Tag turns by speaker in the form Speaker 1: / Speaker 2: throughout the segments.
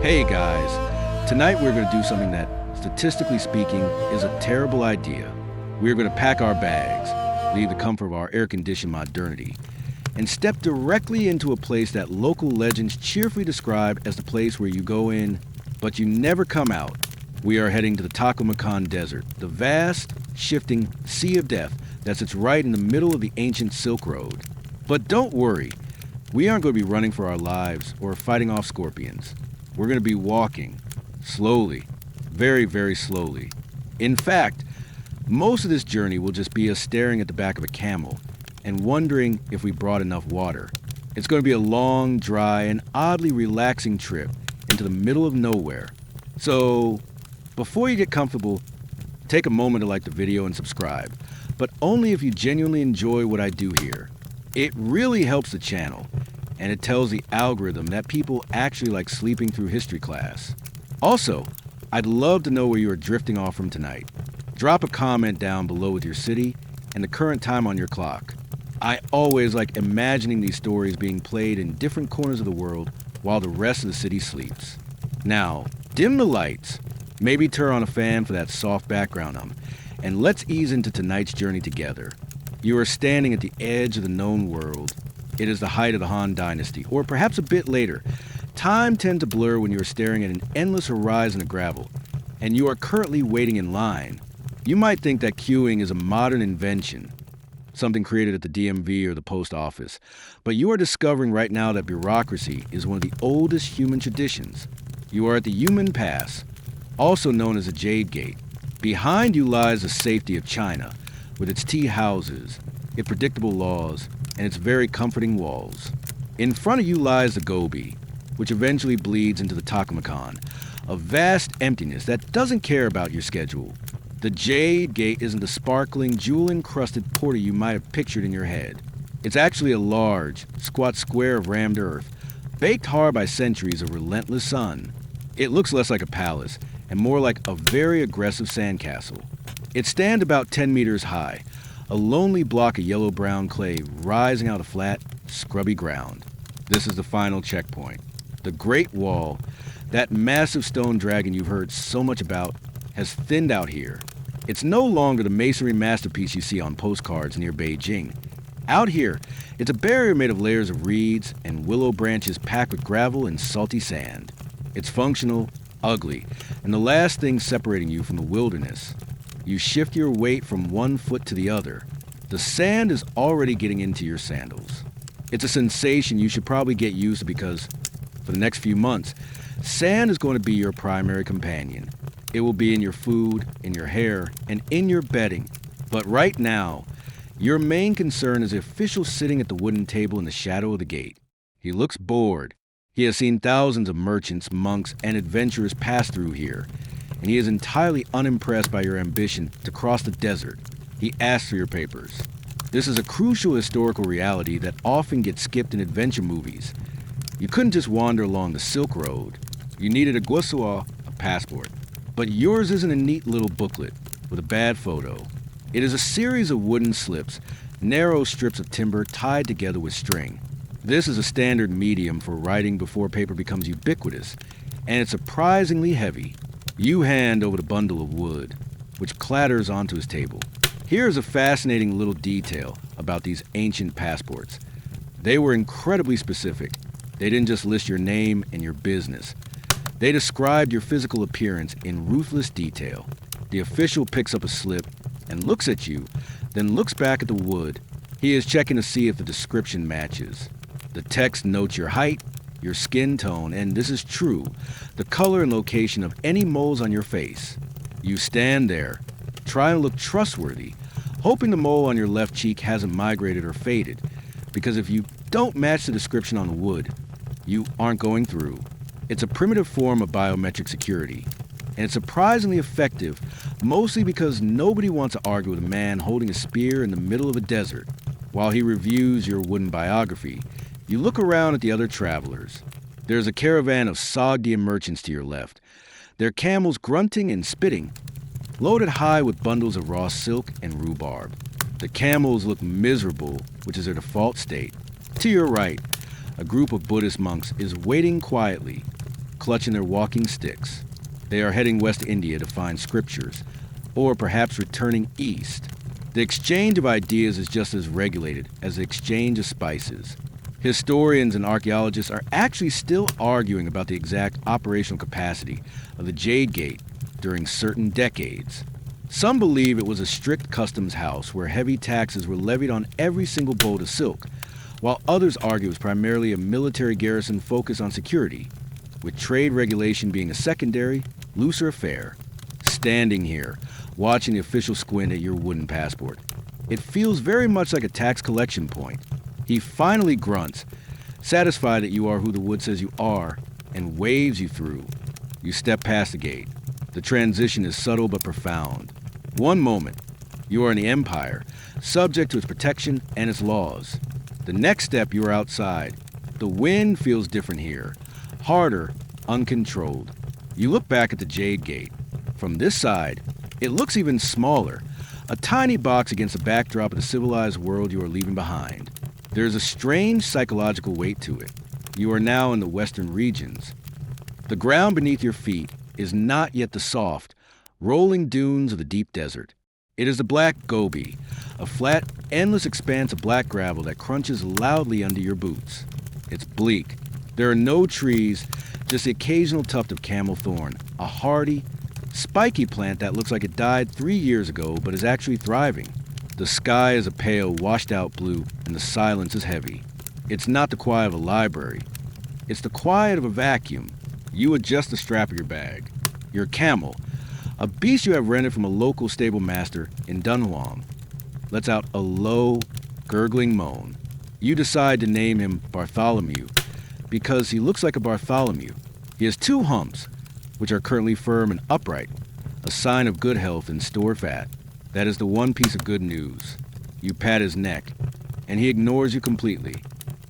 Speaker 1: Hey guys, tonight we're going to do something that, statistically speaking, is a terrible idea. We're going to pack our bags, leave the comfort of our air-conditioned modernity, and step directly into a place that local legends cheerfully describe as the place where you go in, but you never come out. We are heading to the Taklamakan Desert, the vast, shifting Sea of Death that sits right in the middle of the ancient Silk Road. But don't worry, we aren't going to be running for our lives or fighting off scorpions. We're going to be walking, slowly, very, very slowly. In fact, most of this journey will just be us staring at the back of a camel and wondering if we brought enough water. It's going to be a long, dry, and oddly relaxing trip into the middle of nowhere. So, before you get comfortable, take a moment to like the video and subscribe, but only if you genuinely enjoy what I do here. It really helps the channel, and it tells the algorithm that people actually like sleeping through history class. Also, I'd love to know where you are drifting off from tonight. Drop a comment down below with your city and the current time on your clock. I always like imagining these stories being played in different corners of the world while the rest of the city sleeps. Now, dim the lights, maybe turn on a fan for that soft background hum, and let's ease into tonight's journey together. You are standing at the edge of the known world. It is the height of the Han Dynasty, or perhaps a bit later. Time tends to blur when you are staring at an endless horizon of gravel, and you are currently waiting in line. You might think that queuing is a modern invention, something created at the DMV or the post office, but you are discovering right now that bureaucracy is one of the oldest human traditions. You are at the Human Pass, also known as the Jade Gate. Behind you lies the safety of China, with its tea houses, its predictable laws, and its very comforting walls. In front of you lies the Gobi, which eventually bleeds into the Taklamakan, a vast emptiness that doesn't care about your schedule. The Jade Gate isn't the sparkling, jewel-encrusted portal you might have pictured in your head. It's actually a large, squat square of rammed earth, baked hard by centuries of relentless sun. It looks less like a palace, and more like a very aggressive sandcastle. It stands about 10 meters high, a lonely block of yellow-brown clay rising out of flat, scrubby ground. This is the final checkpoint. The Great Wall, that massive stone dragon you've heard so much about, has thinned out here. It's no longer the masonry masterpiece you see on postcards near Beijing. Out here, it's a barrier made of layers of reeds and willow branches packed with gravel and salty sand. It's functional, ugly, and the last thing separating you from the wilderness. You shift your weight from one foot to the other. The sand is already getting into your sandals. It's a sensation you should probably get used to because, for the next few months, sand is going to be your primary companion. It will be in your food, in your hair, and in your bedding. But right now, your main concern is the official sitting at the wooden table in the shadow of the gate. He looks bored. He has seen thousands of merchants, monks, and adventurers pass through here, and he is entirely unimpressed by your ambition to cross the desert. He asks for your papers. This is a crucial historical reality that often gets skipped in adventure movies. You couldn't just wander along the Silk Road. You needed a guosua, a passport. But yours isn't a neat little booklet with a bad photo. It is a series of wooden slips, narrow strips of timber tied together with string. This is a standard medium for writing before paper becomes ubiquitous, and it's surprisingly heavy. You hand over the bundle of wood, which clatters onto his table. Here's a fascinating little detail about these ancient passports. They were incredibly specific. They didn't just list your name and your business. They described your physical appearance in ruthless detail. The official picks up a slip and looks at you, then looks back at the wood. He is checking to see if the description matches. The text notes your height, your skin tone, and this is true, the color and location of any moles on your face. You stand there, try and look trustworthy, hoping the mole on your left cheek hasn't migrated or faded, because if you don't match the description on the wood, you aren't going through. It's a primitive form of biometric security, and it's surprisingly effective, mostly because nobody wants to argue with a man holding a spear in the middle of a desert. While he reviews your wooden biography, you look around at the other travelers. There's a caravan of Sogdian merchants to your left, their camels grunting and spitting, loaded high with bundles of raw silk and rhubarb. The camels look miserable, which is their default state. To your right, a group of Buddhist monks is waiting quietly, clutching their walking sticks. They are heading West India to find scriptures, or perhaps returning east. The exchange of ideas is just as regulated as the exchange of spices. Historians and archaeologists are actually still arguing about the exact operational capacity of the Jade Gate during certain decades. Some believe it was a strict customs house where heavy taxes were levied on every single bolt of silk, while others argue it was primarily a military garrison focused on security, with trade regulation being a secondary, looser affair. Standing here, watching the official squint at your wooden passport, it feels very much like a tax collection point. He finally grunts, satisfied that you are who the wood says you are, and waves you through. You step past the gate. The transition is subtle but profound. One moment, you are in the Empire, subject to its protection and its laws. The next step, you are outside. The wind feels different here, harder, uncontrolled. You look back at the Jade Gate. From this side, it looks even smaller, a tiny box against the backdrop of the civilized world you are leaving behind. There is a strange psychological weight to it. You are now in the western regions. The ground beneath your feet is not yet the soft, rolling dunes of the deep desert. It is the Black Gobi, a flat, endless expanse of black gravel that crunches loudly under your boots. It's bleak. There are no trees, just the occasional tuft of camel thorn, a hardy, spiky plant that looks like it died 3 years ago but is actually thriving. The sky is a pale, washed-out blue, and the silence is heavy. It's not the quiet of a library. It's the quiet of a vacuum. You adjust the strap of your bag. Your camel, a beast you have rented from a local stable master in Dunhuang, lets out a low, gurgling moan. You decide to name him Bartholomew because he looks like a Bartholomew. He has 2 humps, which are currently firm and upright, a sign of good health and stored fat. That is the one piece of good news. You pat his neck, and he ignores you completely.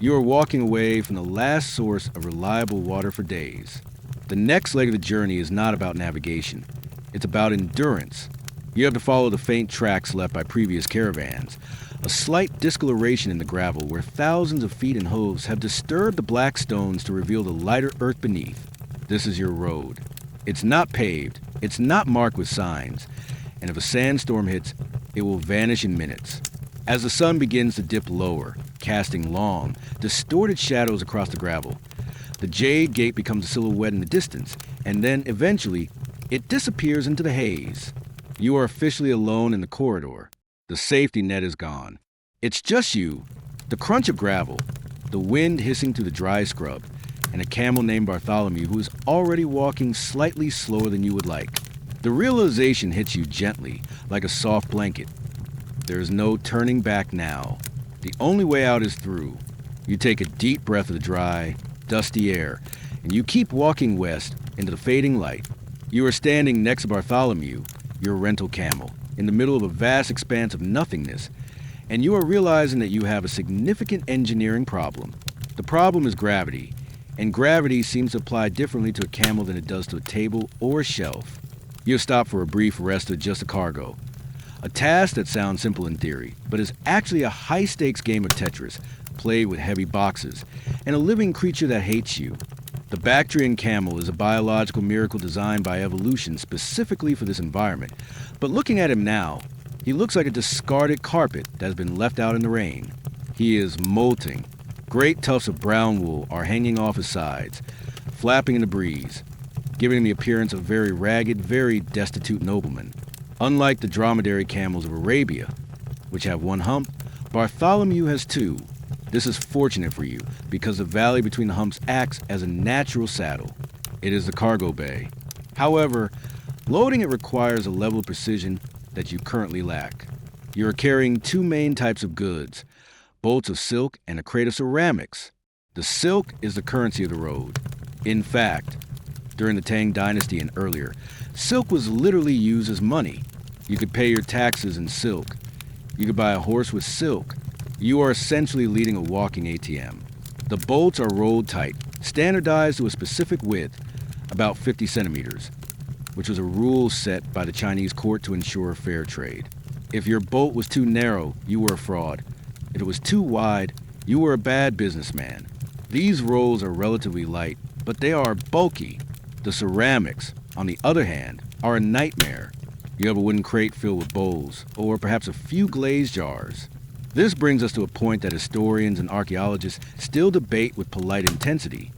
Speaker 1: You are walking away from the last source of reliable water for days. The next leg of the journey is not about navigation. It's about endurance. You have to follow the faint tracks left by previous caravans, a slight discoloration in the gravel where thousands of feet and hooves have disturbed the black stones to reveal the lighter earth beneath. This is your road. It's not paved. It's not marked with signs. And if a sandstorm hits, it will vanish in minutes. As the sun begins to dip lower, casting long, distorted shadows across the gravel, the Jade Gate becomes a silhouette in the distance, and then, eventually, it disappears into the haze. You are officially alone in the corridor. The safety net is gone. It's just you, the crunch of gravel, the wind hissing through the dry scrub, and a camel named Bartholomew who is already walking slightly slower than you would like. The realization hits you gently, like a soft blanket. There is no turning back now. The only way out is through. You take a deep breath of the dry, dusty air, and you keep walking west into the fading light. You are standing next to Bartholomew, your rental camel, in the middle of a vast expanse of nothingness, and you are realizing that you have a significant engineering problem. The problem is gravity, and gravity seems to apply differently to a camel than it does to a table or a shelf. You stop for a brief rest to adjust the cargo. A task that sounds simple in theory, but is actually a high-stakes game of Tetris, played with heavy boxes, and a living creature that hates you. The Bactrian camel is a biological miracle designed by evolution specifically for this environment, but looking at him now, he looks like a discarded carpet that has been left out in the rain. He is molting. Great tufts of brown wool are hanging off his sides, flapping in the breeze, giving him the appearance of a very ragged, very destitute nobleman. Unlike the dromedary camels of Arabia, which have 1 hump, Bartholomew has 2. This is fortunate for you, because the valley between the humps acts as a natural saddle. It is the cargo bay. However, loading it requires a level of precision that you currently lack. You are carrying 2 main types of goods, bolts of silk and a crate of ceramics. The silk is the currency of the road. In fact, during the Tang Dynasty and earlier, silk was literally used as money. You could pay your taxes in silk. You could buy a horse with silk. You are essentially leading a walking ATM. The bolts are rolled tight, standardized to a specific width, about 50 centimeters, which was a rule set by the Chinese court to ensure fair trade. If your bolt was too narrow, you were a fraud. If it was too wide, you were a bad businessman. These rolls are relatively light, but they are bulky. The ceramics, on the other hand, are a nightmare. You have a wooden crate filled with bowls, or perhaps a few glazed jars. This brings us to a point that historians and archaeologists still debate with polite intensity: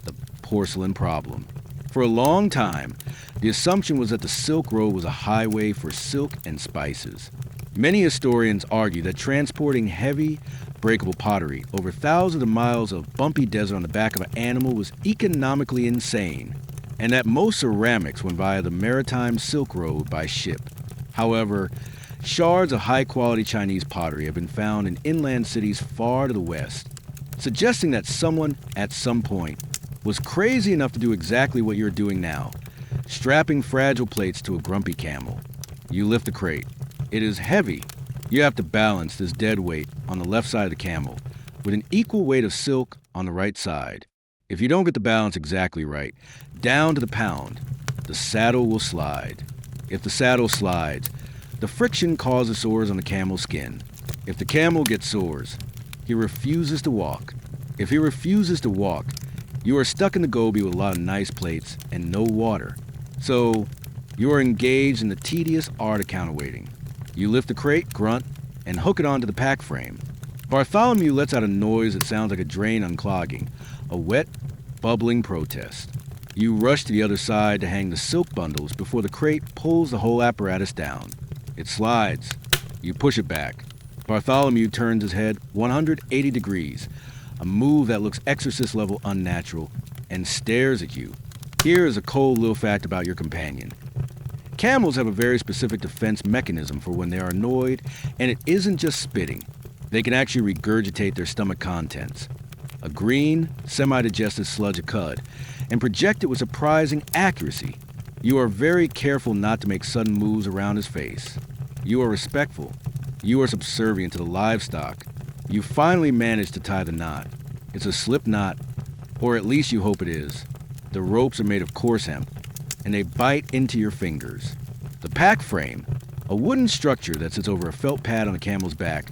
Speaker 1: the porcelain problem. For a long time, the assumption was that the Silk Road was a highway for silk and spices. Many historians argue that transporting heavy, breakable pottery over thousands of miles of bumpy desert on the back of an animal was economically insane, and that most ceramics went via the maritime Silk Road by ship. However, shards of high-quality Chinese pottery have been found in inland cities far to the west, suggesting that someone, at some point, was crazy enough to do exactly what you're doing now, strapping fragile plates to a grumpy camel. You lift the crate. It is heavy. You have to balance this dead weight on the left side of the camel, with an equal weight of silk on the right side. If you don't get the balance exactly right, down to the pound, the saddle will slide. If the saddle slides, the friction causes sores on the camel's skin. If the camel gets sores, he refuses to walk. If he refuses to walk, you are stuck in the Gobi with a lot of nice plates and no water. So, you are engaged in the tedious art of counterweighting. You lift the crate, grunt, and hook it onto the pack frame. Bartholomew lets out a noise that sounds like a drain unclogging, a wet, bubbling protest. You rush to the other side to hang the silk bundles before the crate pulls the whole apparatus down. It slides. You push it back. Bartholomew turns his head 180 degrees, a move that looks exorcist-level unnatural, and stares at you. Here is a cold little fact about your companion. Camels have a very specific defense mechanism for when they are annoyed, and it isn't just spitting. They can actually regurgitate their stomach contents, a green, semi-digested sludge of cud, and project it with surprising accuracy. You are very careful not to make sudden moves around his face. You are respectful. You are subservient to the livestock. You finally manage to tie the knot. It's a slip knot, or at least you hope it is. The ropes are made of coarse hemp, and they bite into your fingers. The pack frame, a wooden structure that sits over a felt pad on the camel's back,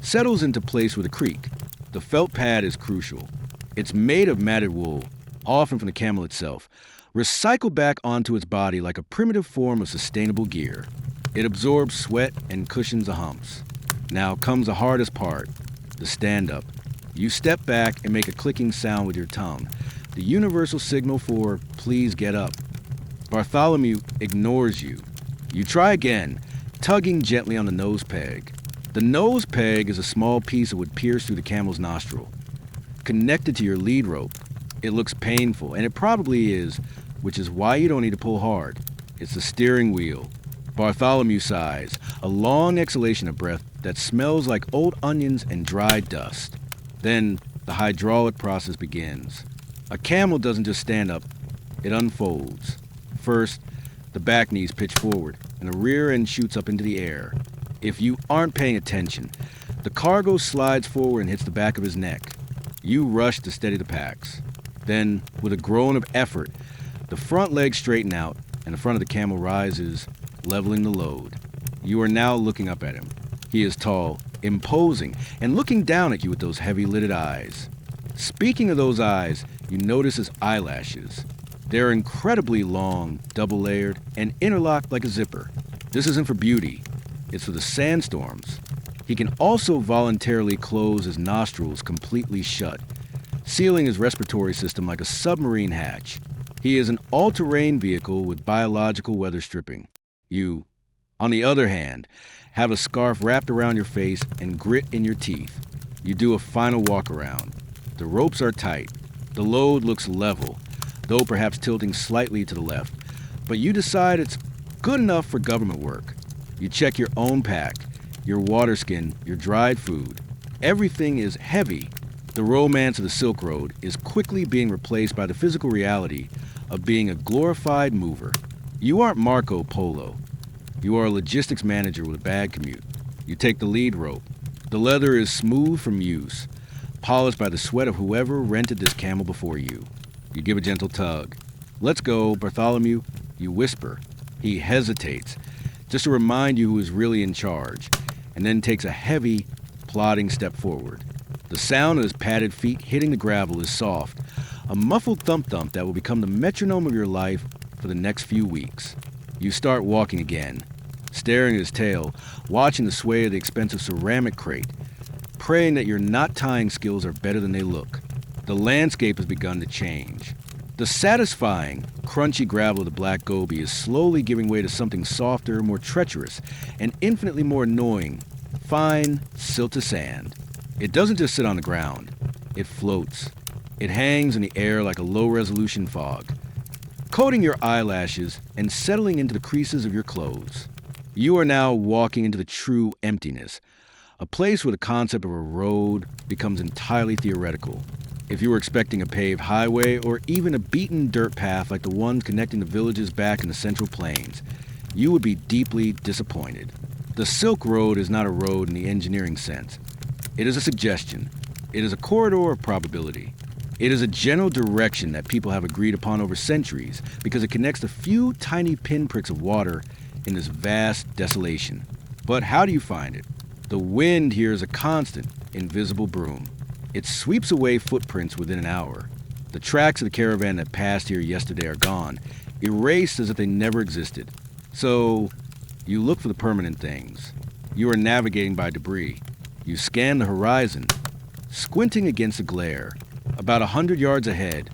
Speaker 1: settles into place with a creak. The felt pad is crucial. It's made of matted wool, often from the camel itself, recycled back onto its body like a primitive form of sustainable gear. It absorbs sweat and cushions the humps. Now comes the hardest part, the stand-up. You step back and make a clicking sound with your tongue, the universal signal for please get up. Bartholomew ignores you. You try again, tugging gently on the nose peg. The nose peg is a small piece that would pierce through the camel's nostril. Connected to your lead rope, it looks painful, and it probably is, which is why you don't need to pull hard. It's the steering wheel. Bartholomew sighs, a long exhalation of breath that smells like old onions and dry dust. Then the hydraulic process begins. A camel doesn't just stand up, it unfolds. First, the back knees pitch forward, and the rear end shoots up into the air. If you aren't paying attention, the cargo slides forward and hits the back of his neck. You rush to steady the packs. Then, with a groan of effort, the front legs straighten out, and the front of the camel rises, leveling the load. You are now looking up at him. He is tall, imposing, and looking down at you with those heavy-lidded eyes. Speaking of those eyes, you notice his eyelashes. They're incredibly long, double-layered, and interlocked like a zipper. This isn't for beauty. It's for the sandstorms. He can also voluntarily close his nostrils completely shut, sealing his respiratory system like a submarine hatch. He is an all-terrain vehicle with biological weather stripping. You, on the other hand, have a scarf wrapped around your face and grit in your teeth. You do a final walk around. The ropes are tight. The load looks level, though perhaps tilting slightly to the left, but you decide it's good enough for government work. You check your own pack, your water skin, your dried food. Everything is heavy. The romance of the Silk Road is quickly being replaced by the physical reality of being a glorified mover. You aren't Marco Polo. You are a logistics manager with a bag commute. You take the lead rope. The leather is smooth from use, polished by the sweat of whoever rented this camel before you. You give a gentle tug. Let's go, Bartholomew. You whisper. He hesitates, just to remind you who is really in charge, and then takes a heavy, plodding step forward. The sound of his padded feet hitting the gravel is soft, A muffled thump-thump that will become the metronome of your life for the next few weeks. You start walking again, staring at his tail, watching the sway of the expensive ceramic crate, praying that your knot-tying skills are better than they look. The landscape has begun to change. The satisfying, crunchy gravel of the Black Gobi is slowly giving way to something softer, more treacherous, and infinitely more annoying, fine, silty sand. It doesn't just sit on the ground. It floats. It hangs in the air like a low-resolution fog, coating your eyelashes and settling into the creases of your clothes. You are now walking into the true emptiness, a place where the concept of a road becomes entirely theoretical. If you were expecting a paved highway or even a beaten dirt path like the ones connecting the villages back in the Central Plains, you would be deeply disappointed. The Silk Road is not a road in the engineering sense. It is a suggestion. It is a corridor of probability. It is a general direction that people have agreed upon over centuries because it connects a few tiny pinpricks of water in this vast desolation. But how do you find it? The wind here is a constant, invisible broom. It sweeps away footprints within an hour. The tracks of the caravan that passed here yesterday are gone, erased as if they never existed. So, you look for the permanent things. You are navigating by debris. You scan the horizon, squinting against the glare. About 100 yards ahead,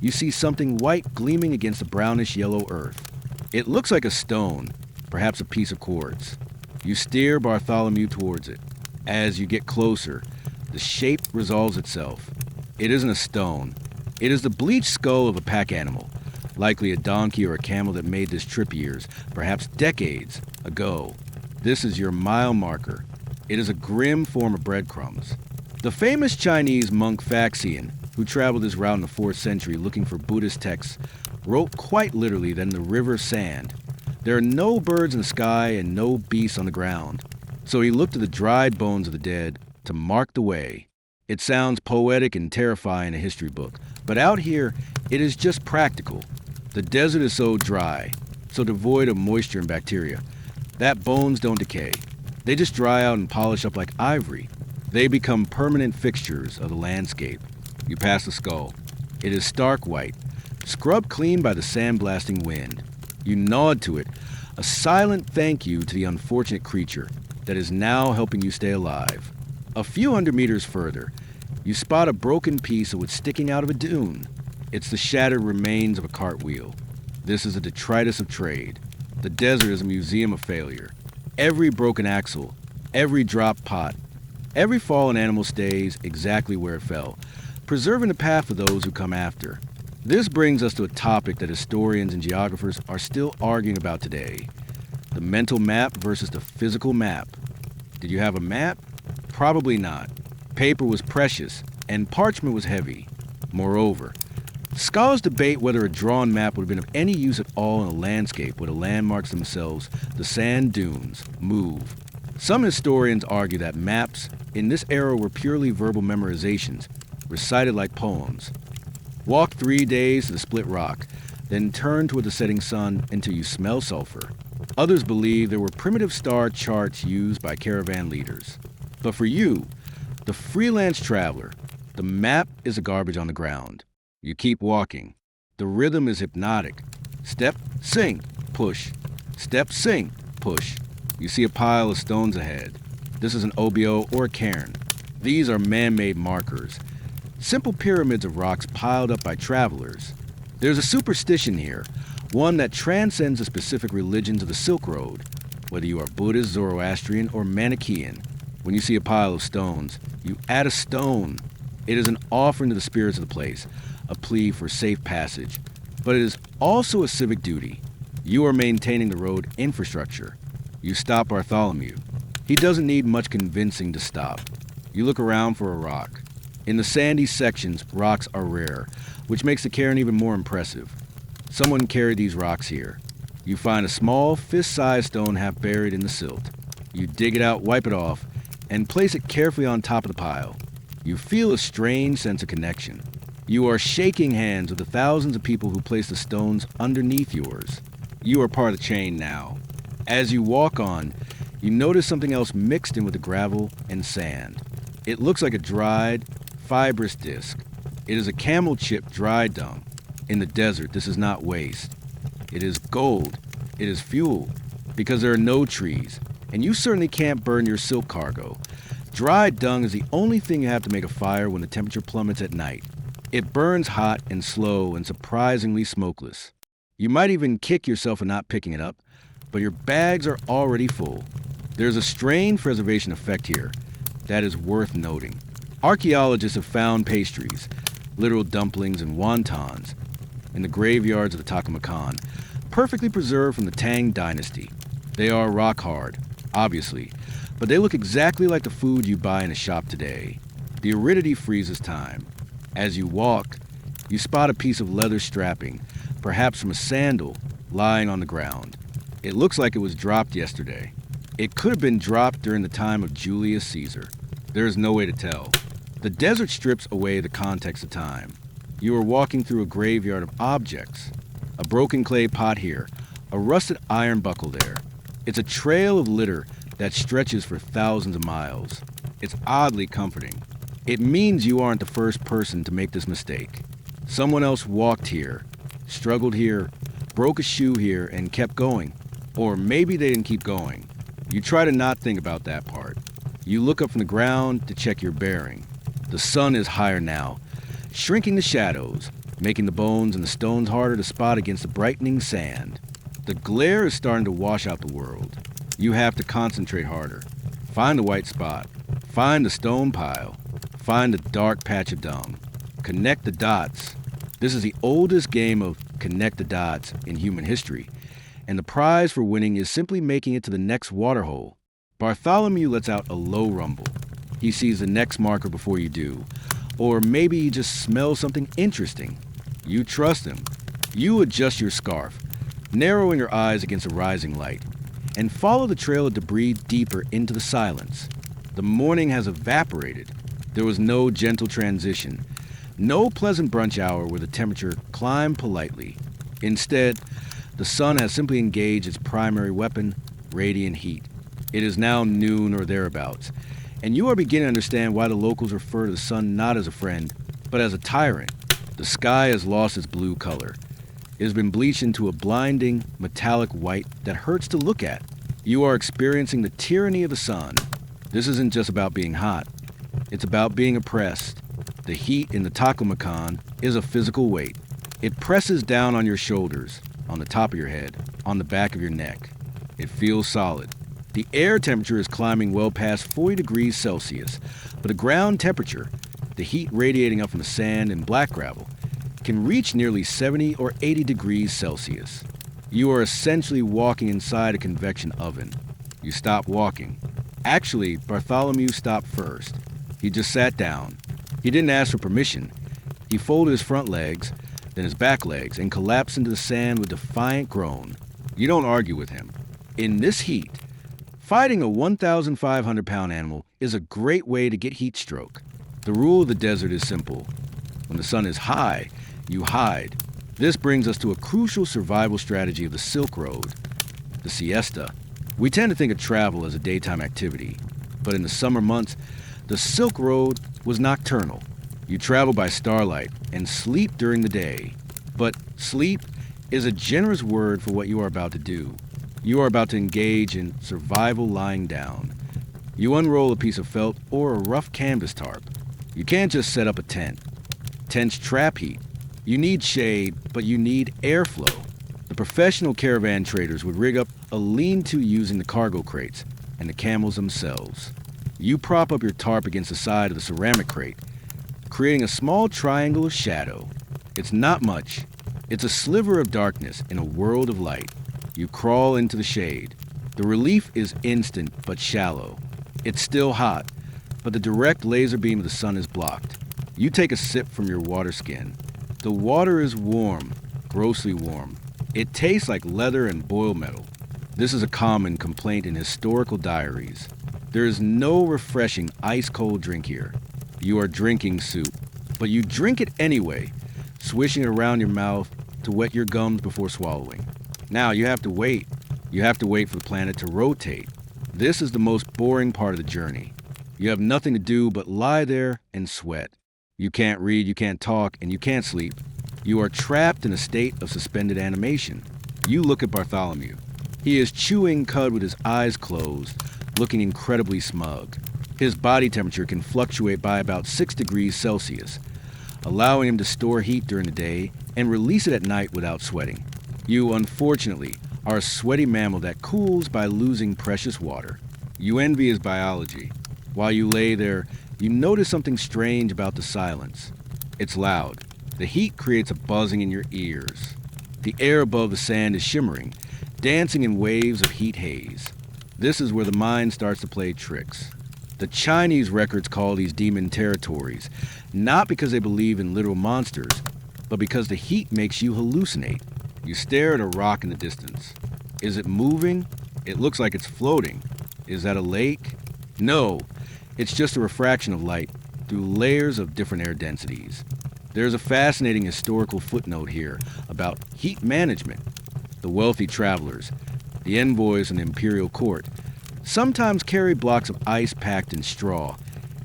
Speaker 1: you see something white gleaming against the brownish-yellow earth. It looks like a stone, perhaps a piece of quartz. You steer Bartholomew towards it. As you get closer, the shape resolves itself. It isn't a stone. It is the bleached skull of a pack animal, likely a donkey or a camel that made this trip years, perhaps decades, ago. This is your mile marker. It is a grim form of breadcrumbs. The famous Chinese monk Faxian, who traveled this route in the 4th century looking for Buddhist texts, wrote quite literally that in the river sand, there are no birds in the sky and no beasts on the ground. So he looked to the dried bones of the dead to mark the way. It sounds poetic and terrifying in a history book, but out here, it is just practical. The desert is so dry, so devoid of moisture and bacteria, that bones don't decay. They just dry out and polish up like ivory. They become permanent fixtures of the landscape. You pass the skull. It is stark white, scrubbed clean by the sandblasting wind. You nod to it, a silent thank you to the unfortunate creature that is now helping you stay alive. A few hundred meters further, you spot a broken piece of wood sticking out of a dune. It's the shattered remains of a cartwheel. This is a detritus of trade. The desert is a museum of failure. Every broken axle, every dropped pot, every fallen animal stays exactly where it fell, preserving the path for those who come after. This brings us to a topic that historians and geographers are still arguing about today. The mental map versus the physical map. Did you have a map? Probably not. Paper was precious, and parchment was heavy. Moreover, scholars debate whether a drawn map would have been of any use at all in a landscape where the landmarks themselves, the sand dunes, move. Some historians argue that maps in this era were purely verbal memorizations, recited like poems. Walk 3 days to the split rock, then turn toward the setting sun until you smell sulfur. Others believe there were primitive star charts used by caravan leaders. But for you, the freelance traveler, the map is a garbage on the ground. You keep walking. The rhythm is hypnotic. Step, sing, push. Step, sing, push. You see a pile of stones ahead. This is an OBO or a cairn. These are man-made markers, simple pyramids of rocks piled up by travelers. There's a superstition here, one that transcends the specific religions of the Silk Road, whether you are Buddhist, Zoroastrian, or Manichaean. When you see a pile of stones, you add a stone. It is an offering to the spirits of the place, a plea for safe passage. But it is also a civic duty. You are maintaining the road infrastructure. You stop Bartholomew. He doesn't need much convincing to stop. You look around for a rock. In the sandy sections, rocks are rare, which makes the cairn even more impressive. Someone carried these rocks here. You find a small, fist-sized stone half buried in the silt. You dig it out, wipe it off, and place it carefully on top of the pile. You feel a strange sense of connection. You are shaking hands with the thousands of people who placed the stones underneath yours. You are part of the chain now. As you walk on, you notice something else mixed in with the gravel and sand. It looks like a dried, fibrous disc. It is a camel chip dry dung. In the desert, this is not waste. It is gold. It is fuel. Because there are no trees, and you certainly can't burn your silk cargo. Dry dung is the only thing you have to make a fire when the temperature plummets at night. It burns hot and slow and surprisingly smokeless. You might even kick yourself for not picking it up, but your bags are already full. There's a strain preservation effect here that is worth noting. Archaeologists have found pastries, literal dumplings and wontons, in the graveyards of the Taklamakan, perfectly preserved from the Tang dynasty. They are rock hard, obviously, but they look exactly like the food you buy in a shop today. The aridity freezes time. As you walk, you spot a piece of leather strapping, perhaps from a sandal, lying on the ground. It looks like it was dropped yesterday. It could have been dropped during the time of Julius Caesar. There is no way to tell. The desert strips away the context of time. You are walking through a graveyard of objects. A broken clay pot here, a rusted iron buckle there. It's a trail of litter that stretches for thousands of miles. It's oddly comforting. It means you aren't the first person to make this mistake. Someone else walked here, struggled here, broke a shoe here, and kept going. Or maybe they didn't keep going. You try to not think about that part. You look up from the ground to check your bearing. The sun is higher now, shrinking the shadows, making the bones and the stones harder to spot against the brightening sand. The glare is starting to wash out the world. You have to concentrate harder. Find the white spot. Find the stone pile. Find the dark patch of dung. Connect the dots. This is the oldest game of connect the dots in human history, and the prize for winning is simply making it to the next waterhole. Bartholomew lets out a low rumble. He sees the next marker before you do. Or maybe he just smells something interesting. You trust him. You adjust your scarf, narrowing your eyes against a rising light, and follow the trail of debris deeper into the silence. The morning has evaporated. There was no gentle transition, no pleasant brunch hour where the temperature climbed politely. Instead, the sun has simply engaged its primary weapon, radiant heat. It is now noon or thereabouts, and you are beginning to understand why the locals refer to the sun not as a friend, but as a tyrant. The sky has lost its blue color. It has been bleached into a blinding, metallic white that hurts to look at. You are experiencing the tyranny of the sun. This isn't just about being hot. It's about being oppressed. The heat in the Taklamakan is a physical weight. It presses down on your shoulders, on the top of your head, on the back of your neck. It feels solid. The air temperature is climbing well past 40 degrees Celsius, but the ground temperature, the heat radiating up from the sand and black gravel, can reach nearly 70 or 80 degrees Celsius. You are essentially walking inside a convection oven. You stop walking. Actually, Bartholomew stopped first. He just sat down. He didn't ask for permission. He folded his front legs, then his back legs, and collapsed into the sand with a defiant groan. You don't argue with him. In this heat, fighting a 1,500-pound animal is a great way to get heat stroke. The rule of the desert is simple. When the sun is high, you hide. This brings us to a crucial survival strategy of the Silk Road, the siesta. We tend to think of travel as a daytime activity, but in the summer months, the Silk Road was nocturnal. You travel by starlight and sleep during the day. But sleep is a generous word for what you are about to do. You are about to engage in survival lying down. You unroll a piece of felt or a rough canvas tarp. You can't just set up a tent. Tents trap heat. You need shade, but you need airflow. The professional caravan traders would rig up a lean-to using the cargo crates and the camels themselves. You prop up your tarp against the side of the ceramic crate, creating a small triangle of shadow. It's not much. It's a sliver of darkness in a world of light. You crawl into the shade. The relief is instant but shallow. It's still hot, but the direct laser beam of the sun is blocked. You take a sip from your water skin. The water is warm, grossly warm. It tastes like leather and boiled metal. This is a common complaint in historical diaries. There is no refreshing ice-cold drink here. You are drinking soup, but you drink it anyway, swishing it around your mouth to wet your gums before swallowing. Now you have to wait. You have to wait for the planet to rotate. This is the most boring part of the journey. You have nothing to do but lie there and sweat. You can't read, you can't talk, and you can't sleep. You are trapped in a state of suspended animation. You look at Bartholomew. He is chewing cud with his eyes closed, looking incredibly smug. His body temperature can fluctuate by about 6 degrees Celsius, allowing him to store heat during the day and release it at night without sweating. You, unfortunately, are a sweaty mammal that cools by losing precious water. You envy his biology. While you lay there, you notice something strange about the silence. It's loud. The heat creates a buzzing in your ears. The air above the sand is shimmering, dancing in waves of heat haze. This is where the mind starts to play tricks. The Chinese records call these demon territories, not because they believe in literal monsters, but because the heat makes you hallucinate. You stare at a rock in the distance. Is it moving? It looks like it's floating. Is that a lake? No, it's just a refraction of light through layers of different air densities. There's a fascinating historical footnote here about heat management. The wealthy travelers, the envoys in the imperial court, sometimes carried blocks of ice packed in straw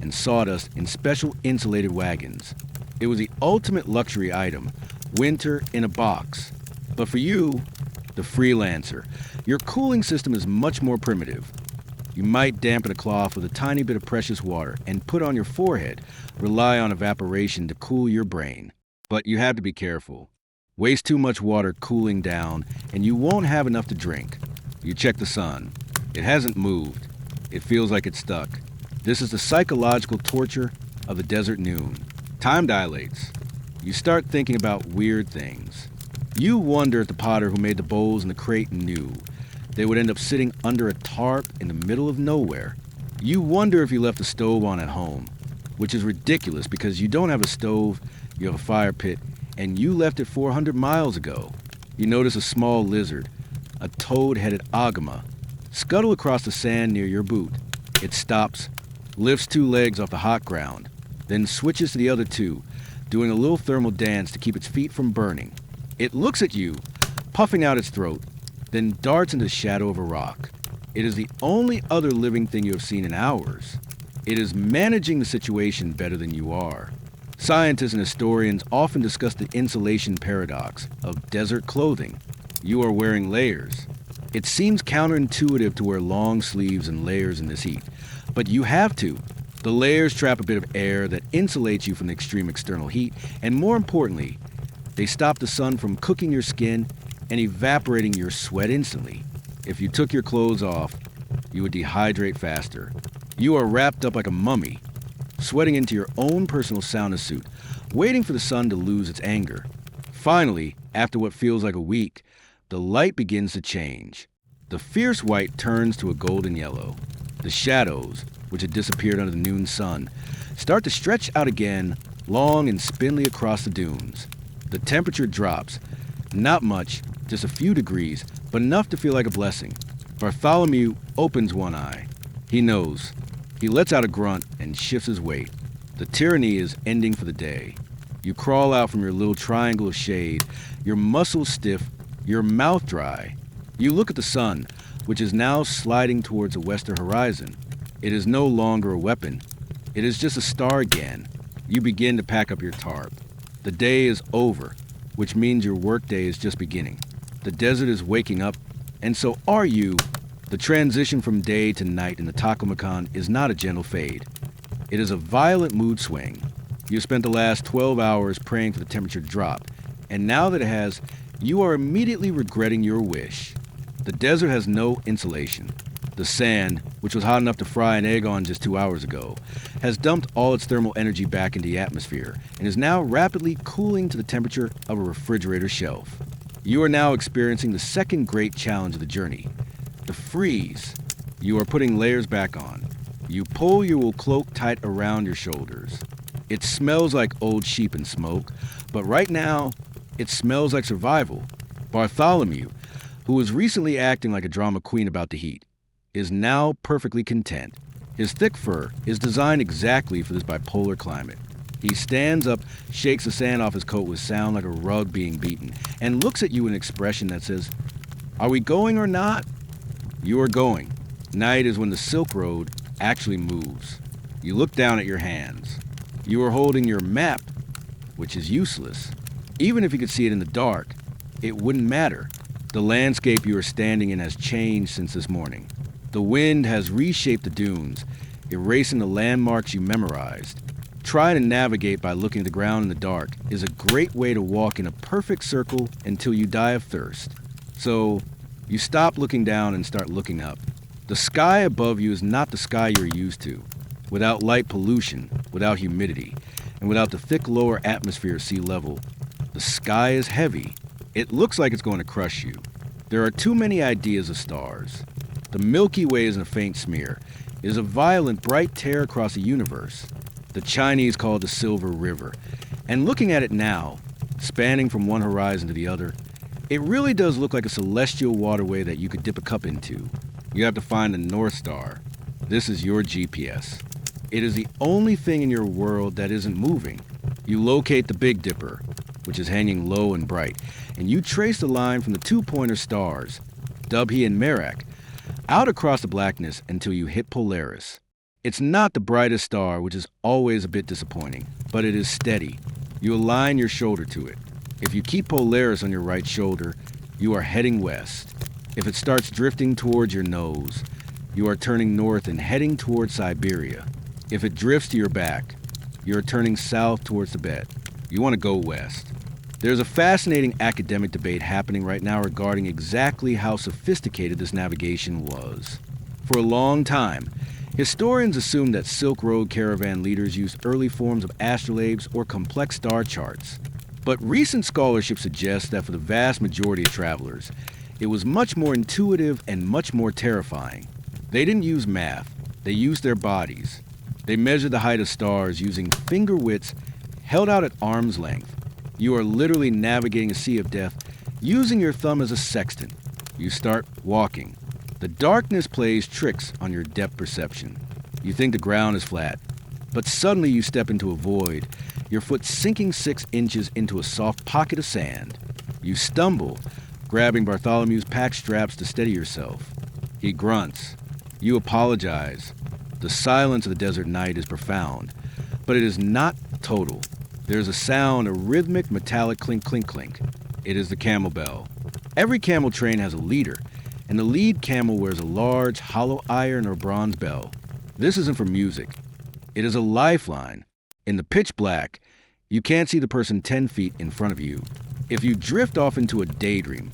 Speaker 1: and sawdust in special insulated wagons. It was the ultimate luxury item, winter in a box. But for you, the freelancer, your cooling system is much more primitive. You might dampen a cloth with a tiny bit of precious water and put on your forehead, rely on evaporation to cool your brain. But you have to be careful. Waste too much water cooling down and you won't have enough to drink. You check the sun. It hasn't moved. It feels like it's stuck. This is the psychological torture of the desert noon. Time dilates. You start thinking about weird things. You wonder if the potter who made the bowls in the crate knew they would end up sitting under a tarp in the middle of nowhere. You wonder if you left the stove on at home, which is ridiculous because you don't have a stove, you have a fire pit, and you left it 400 miles ago. You notice a small lizard, a toad-headed agama, scuttle across the sand near your boot. It stops, lifts 2 legs off the hot ground, then switches to the other 2, doing a little thermal dance to keep its feet from burning. It looks at you, puffing out its throat, then darts into the shadow of a rock. It is the only other living thing you have seen in hours. It is managing the situation better than you are. Scientists and historians often discuss the insulation paradox of desert clothing. You are wearing layers. It seems counterintuitive to wear long sleeves and layers in this heat, but you have to. The layers trap a bit of air that insulates you from the extreme external heat, and more importantly, they stop the sun from cooking your skin and evaporating your sweat instantly. If you took your clothes off, you would dehydrate faster. You are wrapped up like a mummy, sweating into your own personal sauna suit, waiting for the sun to lose its anger. Finally, after what feels like a week, the light begins to change. The fierce white turns to a golden yellow. The shadows, which had disappeared under the noon sun, start to stretch out again, long and spindly across the dunes. The temperature drops. Not much, just a few degrees, but enough to feel like a blessing. Bartholomew opens one eye. He knows. He lets out a grunt and shifts his weight. The tyranny is ending for the day. You crawl out from your little triangle of shade, your muscles stiff, your mouth dry. You look at the sun, which is now sliding towards the western horizon. It is no longer a weapon. It is just a star again. You begin to pack up your tarp. The day is over, which means your workday is just beginning. The desert is waking up, and so are you. The transition from day to night in the Taklamakan is not a gentle fade. It is a violent mood swing. You spent the last 12 hours praying for the temperature to drop, and now that it has, you are immediately regretting your wish. The desert has no insulation. The sand, which was hot enough to fry an egg on just 2 hours ago, has dumped all its thermal energy back into the atmosphere and is now rapidly cooling to the temperature of a refrigerator shelf. You are now experiencing the second great challenge of the journey, the freeze. You are putting layers back on. You pull your wool cloak tight around your shoulders. It smells like old sheep and smoke, but right now, it smells like survival. Bartholomew, who was recently acting like a drama queen about the heat, is now perfectly content. His thick fur is designed exactly for this bipolar climate. He stands up, shakes the sand off his coat with sound like a rug being beaten, and looks at you with an expression that says, "Are we going or not?" You are going. Night is when the Silk Road actually moves. You look down at your hands. You are holding your map, which is useless. Even if you could see it in the dark, it wouldn't matter. The landscape you are standing in has changed since this morning. The wind has reshaped the dunes, erasing the landmarks you memorized. Trying to navigate by looking at the ground in the dark is a great way to walk in a perfect circle until you die of thirst. So, you stop looking down and start looking up. The sky above you is not the sky you're used to. Without light pollution, without humidity, and without the thick lower atmosphere of sea level, the sky is heavy. It looks like it's going to crush you. There are too many ideas of stars. The Milky Way isn't a faint smear. It is a violent, bright tear across the universe. The Chinese call it the Silver River. And looking at it now, spanning from one horizon to the other, it really does look like a celestial waterway that you could dip a cup into. You have to find the North Star. This is your GPS. It is the only thing in your world that isn't moving. You locate the Big Dipper, which is hanging low and bright, and you trace the line from the two-pointer stars, Dubhe and Merak, out across the blackness until you hit Polaris. It's not the brightest star, which is always a bit disappointing, but it is steady. You align your shoulder to it. If you keep Polaris on your right shoulder, you are heading west. If it starts drifting towards your nose, you are turning north and heading towards Siberia. If it drifts to your back, you are turning south towards Tibet. You want to go west. There's a fascinating academic debate happening right now regarding exactly how sophisticated this navigation was. For a long time, historians assumed that Silk Road caravan leaders used early forms of astrolabes or complex star charts. But recent scholarship suggests that for the vast majority of travelers, it was much more intuitive and much more terrifying. They didn't use math, they used their bodies. They measured the height of stars using finger widths held out at arm's length. You are literally navigating a sea of death using your thumb as a sextant. You start walking. The darkness plays tricks on your depth perception. You think the ground is flat, but suddenly you step into a void, your foot sinking 6 inches into a soft pocket of sand. You stumble, grabbing Bartholomew's pack straps to steady yourself. He grunts. You apologize. The silence of the desert night is profound, but it is not total. There's a sound, a rhythmic metallic clink, clink, clink. It is the camel bell. Every camel train has a leader, and the lead camel wears a large, hollow iron or bronze bell. This isn't for music. It is a lifeline. In the pitch black, you can't see the person 10 feet in front of you. If you drift off into a daydream,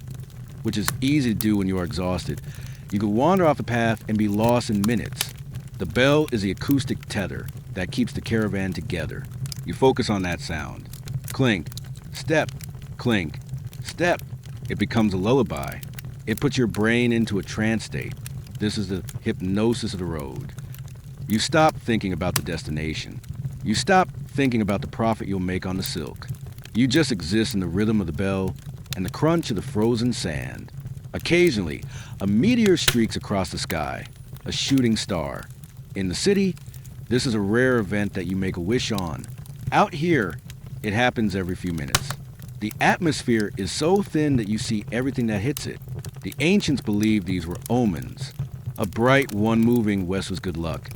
Speaker 1: which is easy to do when you are exhausted, you could wander off the path and be lost in minutes. The bell is the acoustic tether that keeps the caravan together. You focus on that sound. Clink, step, clink, step. It becomes a lullaby. It puts your brain into a trance state. This is the hypnosis of the road. You stop thinking about the destination. You stop thinking about the profit you'll make on the silk. You just exist in the rhythm of the bell and the crunch of the frozen sand. Occasionally, a meteor streaks across the sky, a shooting star. In the city, this is a rare event that you make a wish on. Out here, it happens every few minutes. The atmosphere is so thin that you see everything that hits it. The ancients believed these were omens. A bright one moving west was good luck.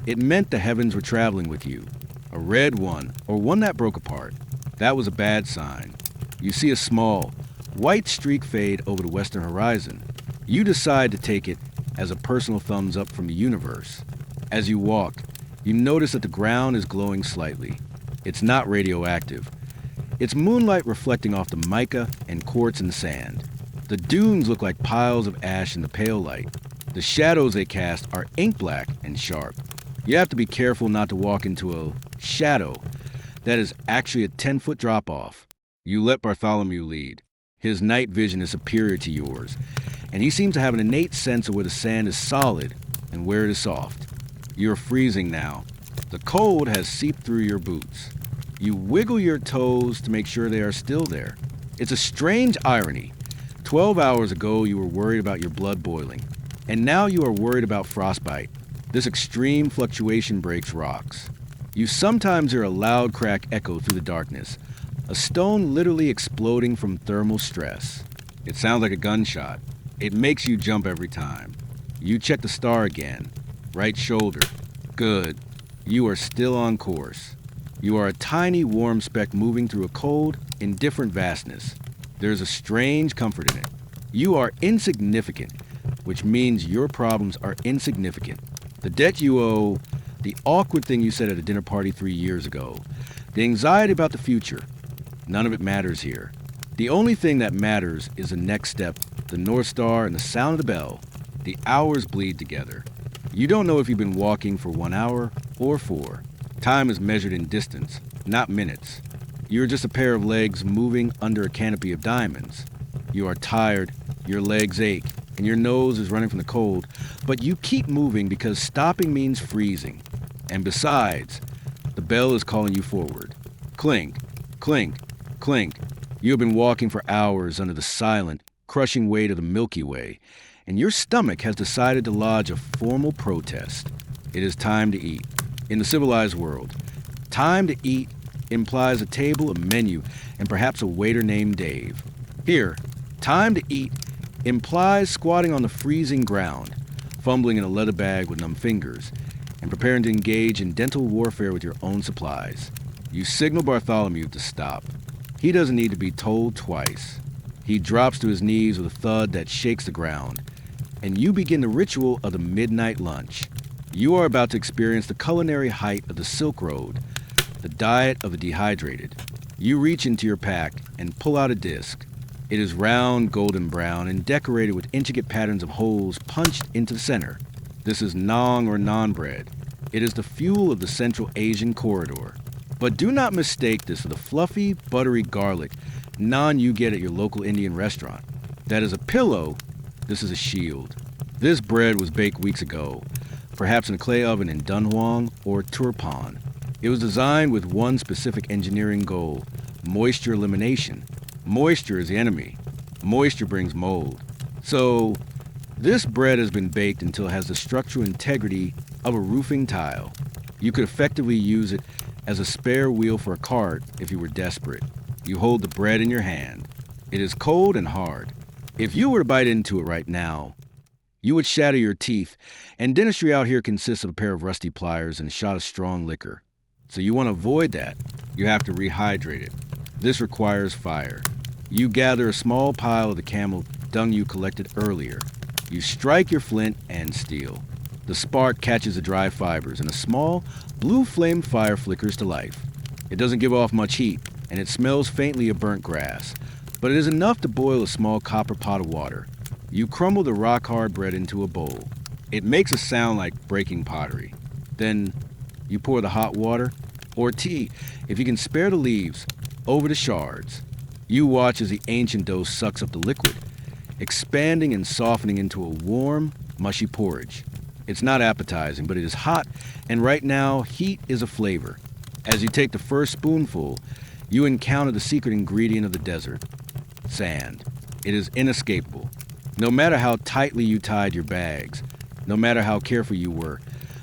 Speaker 1: It meant the heavens were traveling with you. A red one, or one that broke apart, that was a bad sign. You see a small, white streak fade over the western horizon. You decide to take it as a personal thumbs up from the universe. As you walk, you notice that the ground is glowing slightly. It's not radioactive. It's moonlight reflecting off the mica and quartz in the sand. The dunes look like piles of ash in the pale light. The shadows they cast are ink black and sharp. You have to be careful not to walk into a shadow that is actually a 10-foot drop-off. You let Bartholomew lead. His night vision is superior to yours, and he seems to have an innate sense of where the sand is solid and where it is soft. You're freezing now. The cold has seeped through your boots. You wiggle your toes to make sure they are still there. It's a strange irony. 12 hours ago, you were worried about your blood boiling, and now you are worried about frostbite. This extreme fluctuation breaks rocks. You sometimes hear a loud crack echo through the darkness, a stone literally exploding from thermal stress. It sounds like a gunshot. It makes you jump every time. You check the star again. Right shoulder. Good. You are still on course. You are a tiny, warm speck moving through a cold, indifferent vastness. There's a strange comfort in it. You are insignificant, which means your problems are insignificant. The debt you owe, the awkward thing you said at a dinner party 3 years ago, the anxiety about the future, none of it matters here. The only thing that matters is the next step, the North Star and the sound of the bell. The hours bleed together. You don't know if you've been walking for 1 hour or 4. Time is measured in distance, not minutes. You're just a pair of legs moving under a canopy of diamonds. You are tired, your legs ache, and your nose is running from the cold, but you keep moving because stopping means freezing. And besides, the bell is calling you forward. Clink, clink, clink. You have been walking for hours under the silent, crushing weight of the Milky Way, and your stomach has decided to lodge a formal protest. It is time to eat. In the civilized world, time to eat implies a table, a menu, and perhaps a waiter named Dave. Here, time to eat implies squatting on the freezing ground, fumbling in a leather bag with numb fingers, and preparing to engage in dental warfare with your own supplies. You signal Bartholomew to stop. He doesn't need to be told twice. He drops to his knees with a thud that shakes the ground, and you begin the ritual of the midnight lunch. You are about to experience the culinary height of the Silk Road, the diet of the dehydrated. You reach into your pack and pull out a disc. It is round, golden brown, and decorated with intricate patterns of holes punched into the center. This is naan or naan bread. It is the fuel of the Central Asian corridor. But do not mistake this for the fluffy, buttery garlic naan you get at your local Indian restaurant. That is a pillow, this is a shield. This bread was baked weeks ago, perhaps in a clay oven in Dunhuang or Turpan. It was designed with one specific engineering goal: moisture elimination. Moisture is the enemy. Moisture brings mold. So, this bread has been baked until it has the structural integrity of a roofing tile. You could effectively use it as a spare wheel for a cart if you were desperate. You hold the bread in your hand. It is cold and hard. If you were to bite into it right now, you would shatter your teeth, and dentistry out here consists of a pair of rusty pliers and a shot of strong liquor. So you want to avoid that. You have to rehydrate it. This requires fire. You gather a small pile of the camel dung you collected earlier. You strike your flint and steel. The spark catches the dry fibers, and a small, blue-flamed fire flickers to life. It doesn't give off much heat, and it smells faintly of burnt grass, but it is enough to boil a small copper pot of water. You crumble the rock-hard bread into a bowl. It makes a sound like breaking pottery. Then you pour the hot water, or tea, if you can spare the leaves, over the shards. You watch as the ancient dough sucks up the liquid, expanding and softening into a warm, mushy porridge. It's not appetizing, but it is hot, and right now, heat is a flavor. As you take the first spoonful, you encounter the secret ingredient of the desert: sand. It is inescapable. No matter how tightly you tied your bags, no matter how careful you were,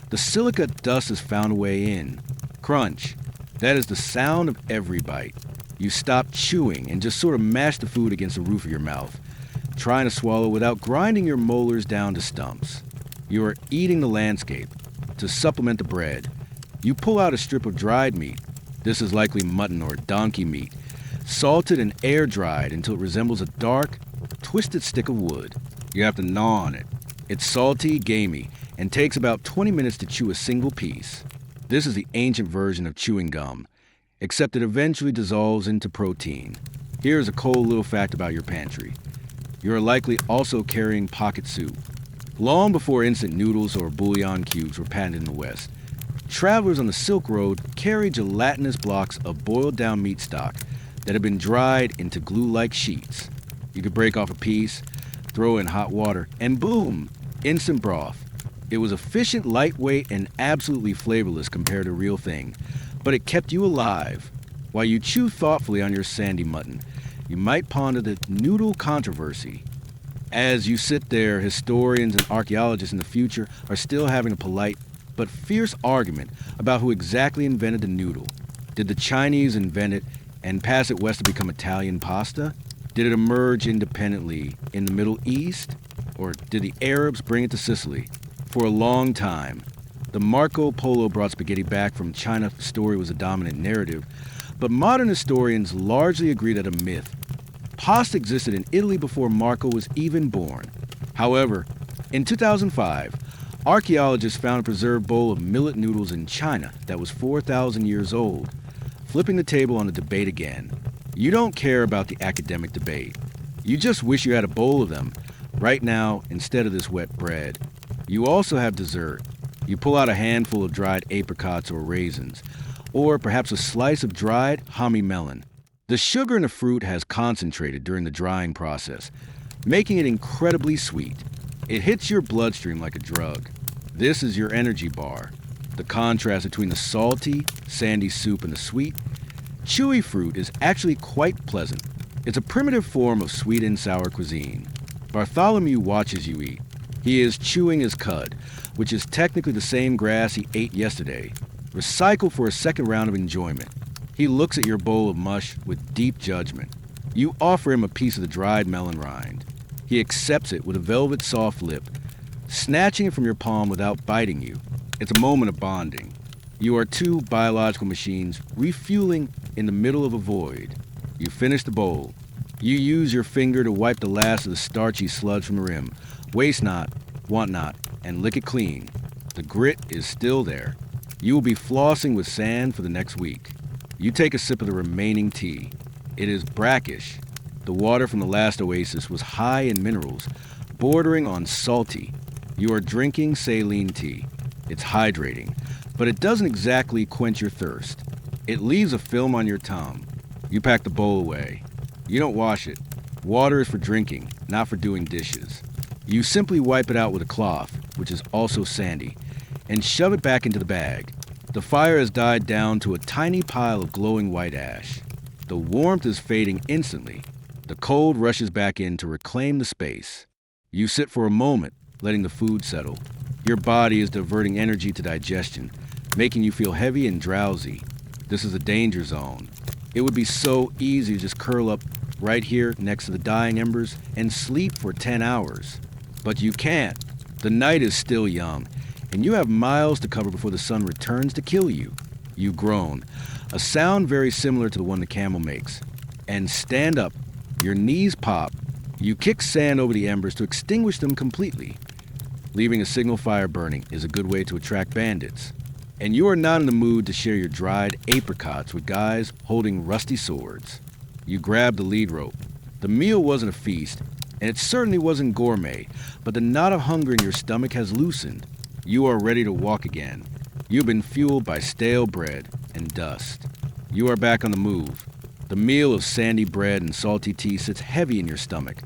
Speaker 1: the silica dust has found a way in. Crunch. That is the sound of every bite. You stop chewing and just sort of mash the food against the roof of your mouth, trying to swallow without grinding your molars down to stumps. You are eating the landscape. To supplement the bread, you pull out a strip of dried meat. This is likely mutton or donkey meat, salted and air-dried until it resembles a dark, twisted stick of wood. You have to gnaw on it. It's salty, gamey, and takes about 20 minutes to chew a single piece. This is the ancient version of chewing gum, except it eventually dissolves into protein. Here's a cold little fact about your pantry. You are likely also carrying pocket soup. Long before instant noodles or bouillon cubes were patented in the West, travelers on the Silk Road carried gelatinous blocks of boiled-down meat stock that had been dried into glue-like sheets. You could break off a piece, throw in hot water, and boom, instant broth. It was efficient, lightweight, and absolutely flavorless compared to a real thing, but it kept you alive. While you chew thoughtfully on your sandy mutton, you might ponder the noodle controversy. As you sit there, historians and archaeologists in the future are still having a polite but fierce argument about who exactly invented the noodle. Did the Chinese invent it and pass it west to become Italian pasta? Did it emerge independently in the Middle East? Or did the Arabs bring it to Sicily? For a long time, The Marco Polo brought spaghetti back from China story was a dominant narrative, but modern historians largely agree that a myth. Pasta existed in Italy before Marco was even born. However, in 2005, archaeologists found a preserved bowl of millet noodles in China that was 4,000 years old, flipping the table on the debate again. You don't care about the academic debate. You just wish you had a bowl of them right now instead of this wet bread. You also have dessert. You pull out a handful of dried apricots or raisins, or perhaps a slice of dried hammy melon. The sugar in the fruit has concentrated during the drying process, making it incredibly sweet. It hits your bloodstream like a drug. This is your energy bar. The contrast between the salty, sandy soup and the sweet, chewy fruit is actually quite pleasant. It's a primitive form of sweet and sour cuisine. Bartholomew watches you eat. He is chewing his cud, which is technically the same grass he ate yesterday, recycled for a second round of enjoyment. He looks at your bowl of mush with deep judgment. You offer him a piece of the dried melon rind. He accepts it with a velvet soft lip, snatching it from your palm without biting you. It's a moment of bonding. You are two biological machines refueling in the middle of a void. You finish the bowl. You use your finger to wipe the last of the starchy sludge from the rim. Waste not, want not, and lick it clean. The grit is still there. You will be flossing with sand for the next week. You take a sip of the remaining tea. It is brackish. The water from the last oasis was high in minerals, bordering on salty. You are drinking saline tea. It's hydrating, but it doesn't exactly quench your thirst. It leaves a film on your tongue. You pack the bowl away. You don't wash it. Water is for drinking, not for doing dishes. You simply wipe it out with a cloth, which is also sandy, and shove it back into the bag. The fire has died down to a tiny pile of glowing white ash. The warmth is fading instantly. The cold rushes back in to reclaim the space. You sit for a moment, letting the food settle. Your body is diverting energy to digestion, making you feel heavy and drowsy. This is a danger zone. It would be so easy to just curl up right here next to the dying embers and sleep for 10 hours. But you can't. The night is still young, and you have miles to cover before the sun returns to kill you. You groan, a sound very similar to the one the camel makes, and stand up. Your knees pop. You kick sand over the embers to extinguish them completely. Leaving a signal fire burning is a good way to attract bandits. And you are not in the mood to share your dried apricots with guys holding rusty swords. You grab the lead rope. The meal wasn't a feast, and it certainly wasn't gourmet, but the knot of hunger in your stomach has loosened. You are ready to walk again. You've been fueled by stale bread and dust. You are back on the move. The meal of sandy bread and salty tea sits heavy in your stomach,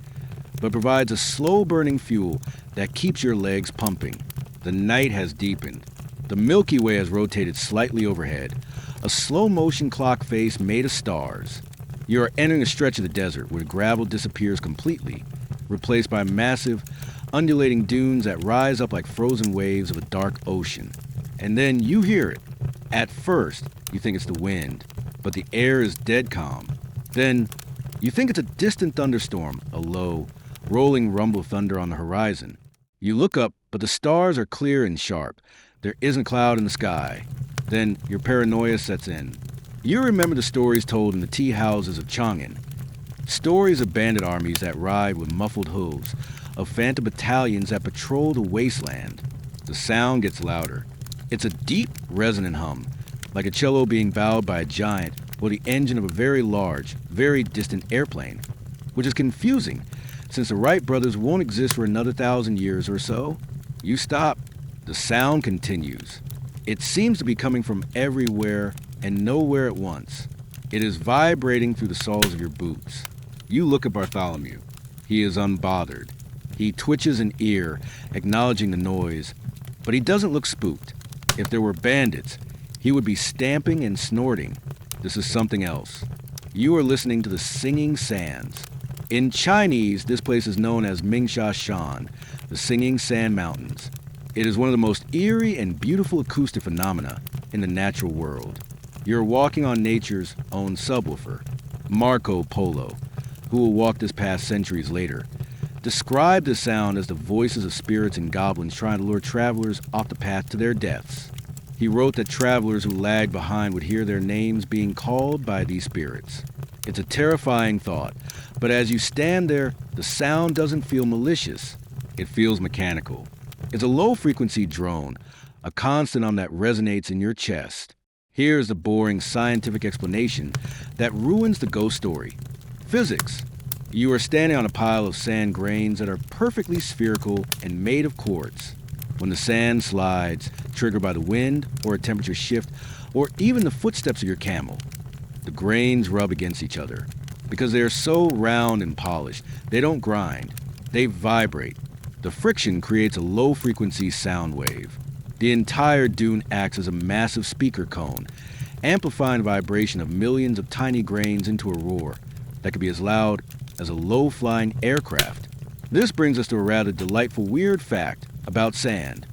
Speaker 1: but provides a slow-burning fuel that keeps your legs pumping. The night has deepened. The Milky Way has rotated slightly overhead, a slow-motion clock face made of stars. You are entering a stretch of the desert where the gravel disappears completely, replaced by massive, undulating dunes that rise up like frozen waves of a dark ocean. And then you hear it. At first, you think it's the wind, but the air is dead calm. Then, you think it's a distant thunderstorm, a low, rolling rumble of thunder on the horizon. You look up, but the stars are clear and sharp. There isn't a cloud in the sky. Then your paranoia sets in. You remember the stories told in the tea houses of Chang'an. Stories of bandit armies that ride with muffled hooves, of phantom battalions that patrol the wasteland. The sound gets louder. It's a deep, resonant hum, like a cello being bowed by a giant or the engine of a very large, very distant airplane, which is confusing since the Wright brothers won't exist for another 1,000 years or so. You stop. The sound continues. It seems to be coming from everywhere and nowhere at once. It is vibrating through the soles of your boots. You look at Bartholomew. He is unbothered. He twitches an ear, acknowledging the noise, but he doesn't look spooked. If there were bandits, he would be stamping and snorting. This is something else. You are listening to the singing sands. In Chinese, this place is known as Mingsha Shan, the Singing Sand Mountains. It is one of the most eerie and beautiful acoustic phenomena in the natural world. You're walking on nature's own subwoofer, Marco Polo, who will walk this path centuries later. described the sound as the voices of spirits and goblins trying to lure travelers off the path to their deaths. He wrote that travelers who lagged behind would hear their names being called by these spirits. It's a terrifying thought, but as you stand there, the sound doesn't feel malicious. It feels mechanical. It's a low-frequency drone, a consonant that resonates in your chest. Here's the boring scientific explanation that ruins the ghost story. Physics. You are standing on a pile of sand grains that are perfectly spherical and made of quartz. When the sand slides, triggered by the wind or a temperature shift, or even the footsteps of your camel, the grains rub against each other. Because they are so round and polished, they don't grind. They vibrate. The friction creates a low-frequency sound wave. The entire dune acts as a massive speaker cone, amplifying the vibration of millions of tiny grains into a roar that could be as loud as a low-flying aircraft. This brings us to a rather delightful weird fact about sand.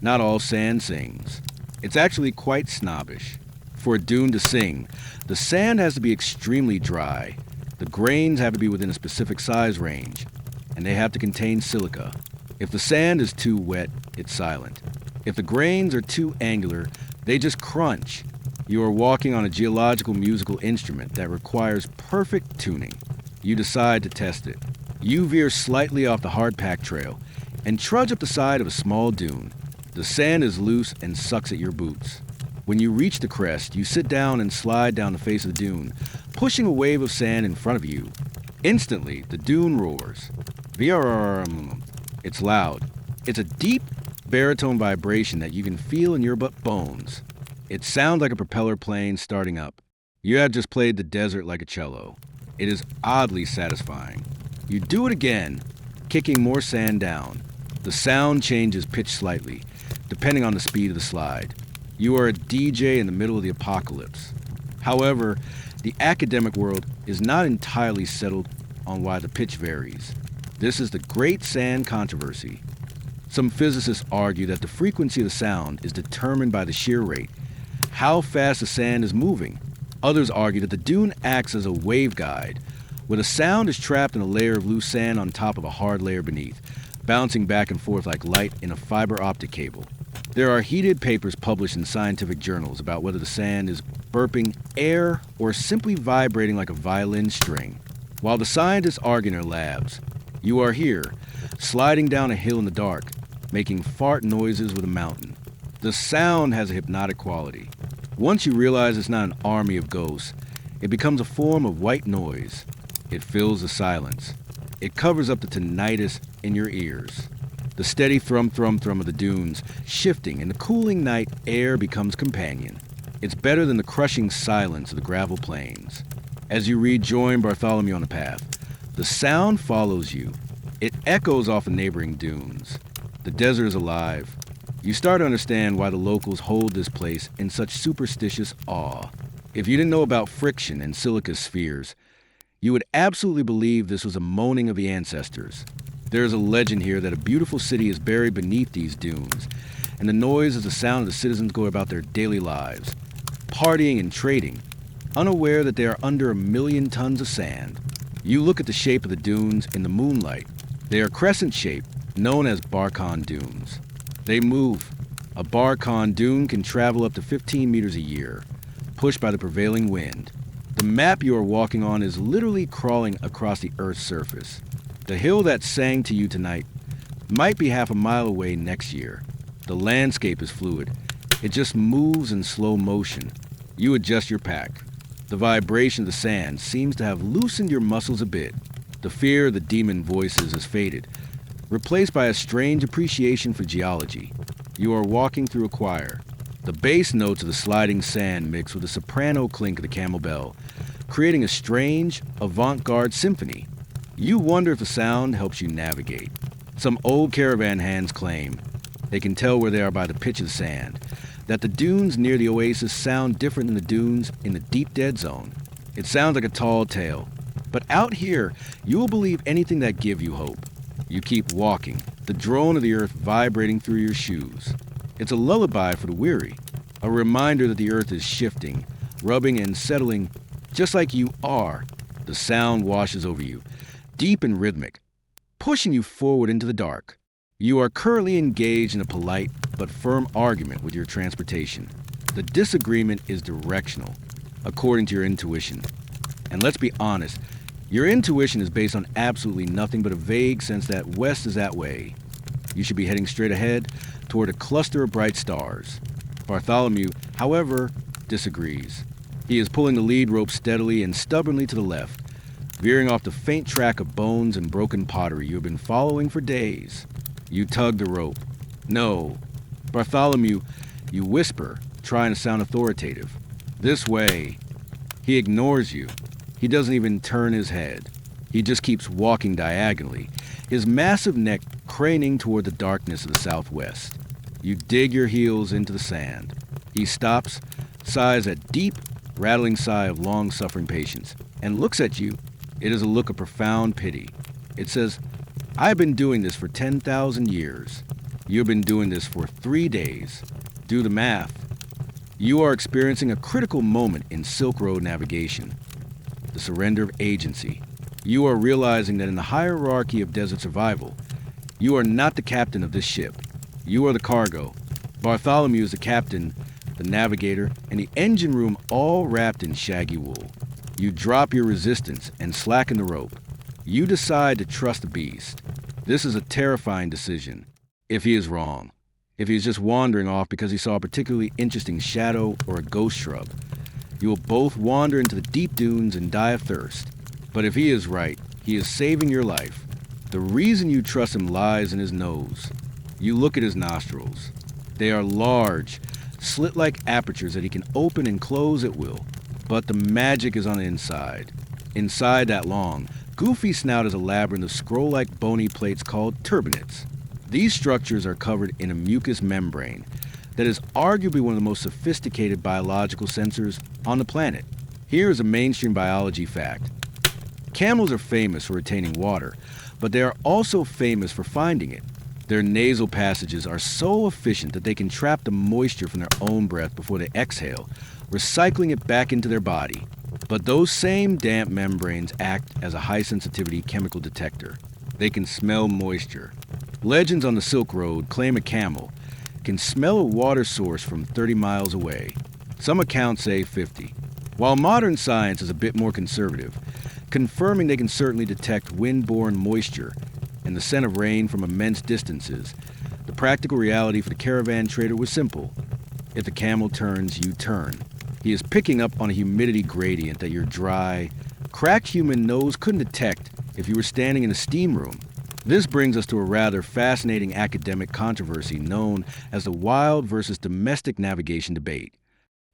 Speaker 1: Not all sand sings. It's actually quite snobbish. For a dune to sing, the sand has to be extremely dry. The grains have to be within a specific size range, and they have to contain silica. If the sand is too wet, it's silent. If the grains are too angular, they just crunch. You are walking on a geological musical instrument that requires perfect tuning. You decide to test it. You veer slightly off the hard-packed trail and trudge up the side of a small dune. The sand is loose and sucks at your boots. When you reach the crest, you sit down and slide down the face of the dune, pushing a wave of sand in front of you. Instantly, the dune roars. It's loud. It's a deep baritone vibration that you can feel in your bones. It sounds like a propeller plane starting up. You have just played the desert like a cello. It is oddly satisfying. You do it again, kicking more sand down. The sound changes pitch slightly, depending on the speed of the slide. You are a DJ in the middle of the apocalypse. However, the academic world is not entirely settled on why the pitch varies. This is the great sand controversy. Some physicists argue that the frequency of the sound is determined by the shear rate, how fast the sand is moving. Others argue that the dune acts as a waveguide, where the sound is trapped in a layer of loose sand on top of a hard layer beneath, bouncing back and forth like light in a fiber optic cable. There are heated papers published in scientific journals about whether the sand is burping air or simply vibrating like a violin string. While the scientists argue in their labs, you are here, sliding down a hill in the dark, making fart noises with a mountain. The sound has a hypnotic quality. Once you realize it's not an army of ghosts, it becomes a form of white noise. It fills the silence. It covers up the tinnitus in your ears. The steady thrum of the dunes, shifting in the cooling night air becomes companion. It's better than the crushing silence of the gravel plains. As you rejoin Bartholomew on the path, the sound follows you. It echoes off the neighboring dunes. The desert is alive. You start to understand why the locals hold this place in such superstitious awe. If you didn't know about friction and silica spheres, you would absolutely believe this was a moaning of the ancestors. There is a legend here that a beautiful city is buried beneath these dunes, and the noise is the sound of the citizens go about their daily lives, partying and trading, unaware that they are under 1 million tons of sand. You look at the shape of the dunes in the moonlight. They are crescent-shaped, known as Barkhan dunes. They move. A Barkhan dune can travel up to 15 meters a year, pushed by the prevailing wind. The map you are walking on is literally crawling across the Earth's surface. The hill that sang to you tonight might be half a mile away next year. The landscape is fluid. It just moves in slow motion. You adjust your pack. The vibration of the sand seems to have loosened your muscles a bit. The fear of the demon voices has faded, replaced by a strange appreciation for geology. You are walking through a choir. The bass notes of the sliding sand mix with the soprano clink of the camel bell, creating a strange, avant-garde symphony. You wonder if the sound helps you navigate. Some old caravan hands claim they can tell where they are by the pitch of the sand, that the dunes near the oasis sound different than the dunes in the deep dead zone. It sounds like a tall tale, but out here, you will believe anything that gives you hope. You keep walking, the drone of the earth vibrating through your shoes. It's a lullaby for the weary, a reminder that the earth is shifting, rubbing and settling just like you are. The sound washes over you, deep and rhythmic, pushing you forward into the dark. You are currently engaged in a polite but firm argument with your transportation. The disagreement is directional, according to your intuition. And let's be honest, your intuition is based on absolutely nothing but a vague sense that west is that way. You should be heading straight ahead toward a cluster of bright stars. Bartholomew, however, disagrees. He is pulling the lead rope steadily and stubbornly to the left, veering off the faint track of bones and broken pottery you have been following for days. You tug the rope. No. Bartholomew, you whisper, trying to sound authoritative. This way. He ignores you. He doesn't even turn his head. He just keeps walking diagonally, his massive neck craning toward the darkness of the southwest. You dig your heels into the sand. He stops, sighs a deep, rattling sigh of long-suffering patience, and looks at you. It is a look of profound pity. It says, I've been doing this for 10,000 years. You've been doing this for 3 days. Do the math. You are experiencing a critical moment in Silk Road navigation. The surrender of agency. You are realizing that in the hierarchy of desert survival, you are not the captain of this ship. You are the cargo. Bartholomew is the captain, the navigator, and the engine room all wrapped in shaggy wool. You drop your resistance and slacken the rope. You decide to trust the beast. This is a terrifying decision. If he is wrong. If he is just wandering off because he saw a particularly interesting shadow or a ghost shrub. You will both wander into the deep dunes and die of thirst. But if he is right, he is saving your life. The reason you trust him lies in his nose. You look at his nostrils. They are large, slit-like apertures that he can open and close at will. But the magic is on the inside. Inside that long, goofy snout is a labyrinth of scroll-like bony plates called turbinates. These structures are covered in a mucous membrane that is arguably one of the most sophisticated biological sensors on the planet. Here is a mainstream biology fact. Camels are famous for retaining water, but they are also famous for finding it. Their nasal passages are so efficient that they can trap the moisture from their own breath before they exhale, recycling it back into their body. But those same damp membranes act as a high-sensitivity chemical detector. They can smell moisture. Legends on the Silk Road claim a camel can smell a water source from 30 miles away. Some accounts say 50. While modern science is a bit more conservative, confirming they can certainly detect wind-borne moisture and the scent of rain from immense distances, the practical reality for the caravan trader was simple. If the camel turns, you turn. He is picking up on a humidity gradient that your dry, cracked human nose couldn't detect if you were standing in a steam room. This brings us to a rather fascinating academic controversy known as the wild versus domestic navigation debate.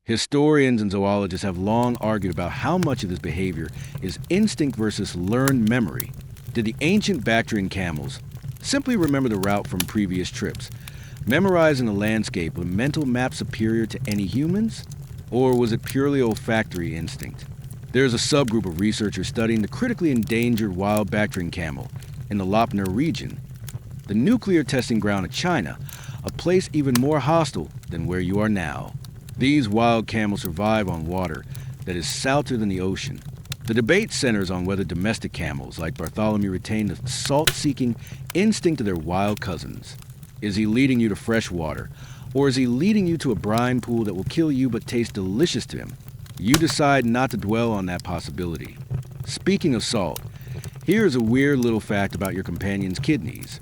Speaker 1: Historians and zoologists have long argued about how much of this behavior is instinct versus learned memory. Did the ancient Bactrian camels simply remember the route from previous trips, memorizing the landscape with a mental map superior to any humans? Or was it purely olfactory instinct? There's a subgroup of researchers studying the critically endangered wild Bactrian camel in the Lapner region, the nuclear testing ground of China, a place even more hostile than where you are now. These wild camels survive on water that is salter than the ocean. The debate centers on whether domestic camels like Bartholomew retain the salt-seeking instinct of their wild cousins. Is he leading you to fresh water, or is he leading you to a brine pool that will kill you but taste delicious to him? You decide not to dwell on that possibility. Speaking of salt, here is a weird little fact about your companion's kidneys.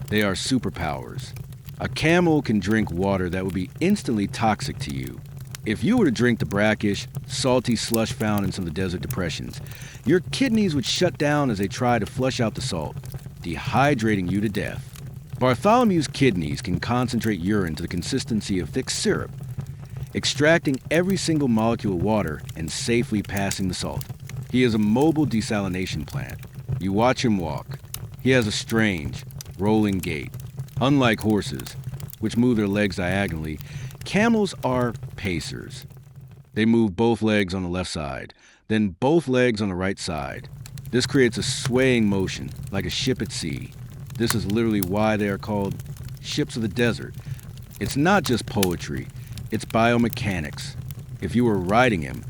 Speaker 1: They are superpowers. A camel can drink water that would be instantly toxic to you. If you were to drink the brackish, salty slush found in some of the desert depressions, your kidneys would shut down as they try to flush out the salt, dehydrating you to death. Bartholomew's kidneys can concentrate urine to the consistency of thick syrup, extracting every single molecule of water and safely passing the salt. He is a mobile desalination plant. You watch him walk. He has a strange, rolling gait. Unlike horses, which move their legs diagonally, camels are pacers. They move both legs on the left side, then both legs on the right side. This creates a swaying motion, like a ship at sea. This is literally why they are called ships of the desert. It's not just poetry, it's biomechanics. If you were riding him,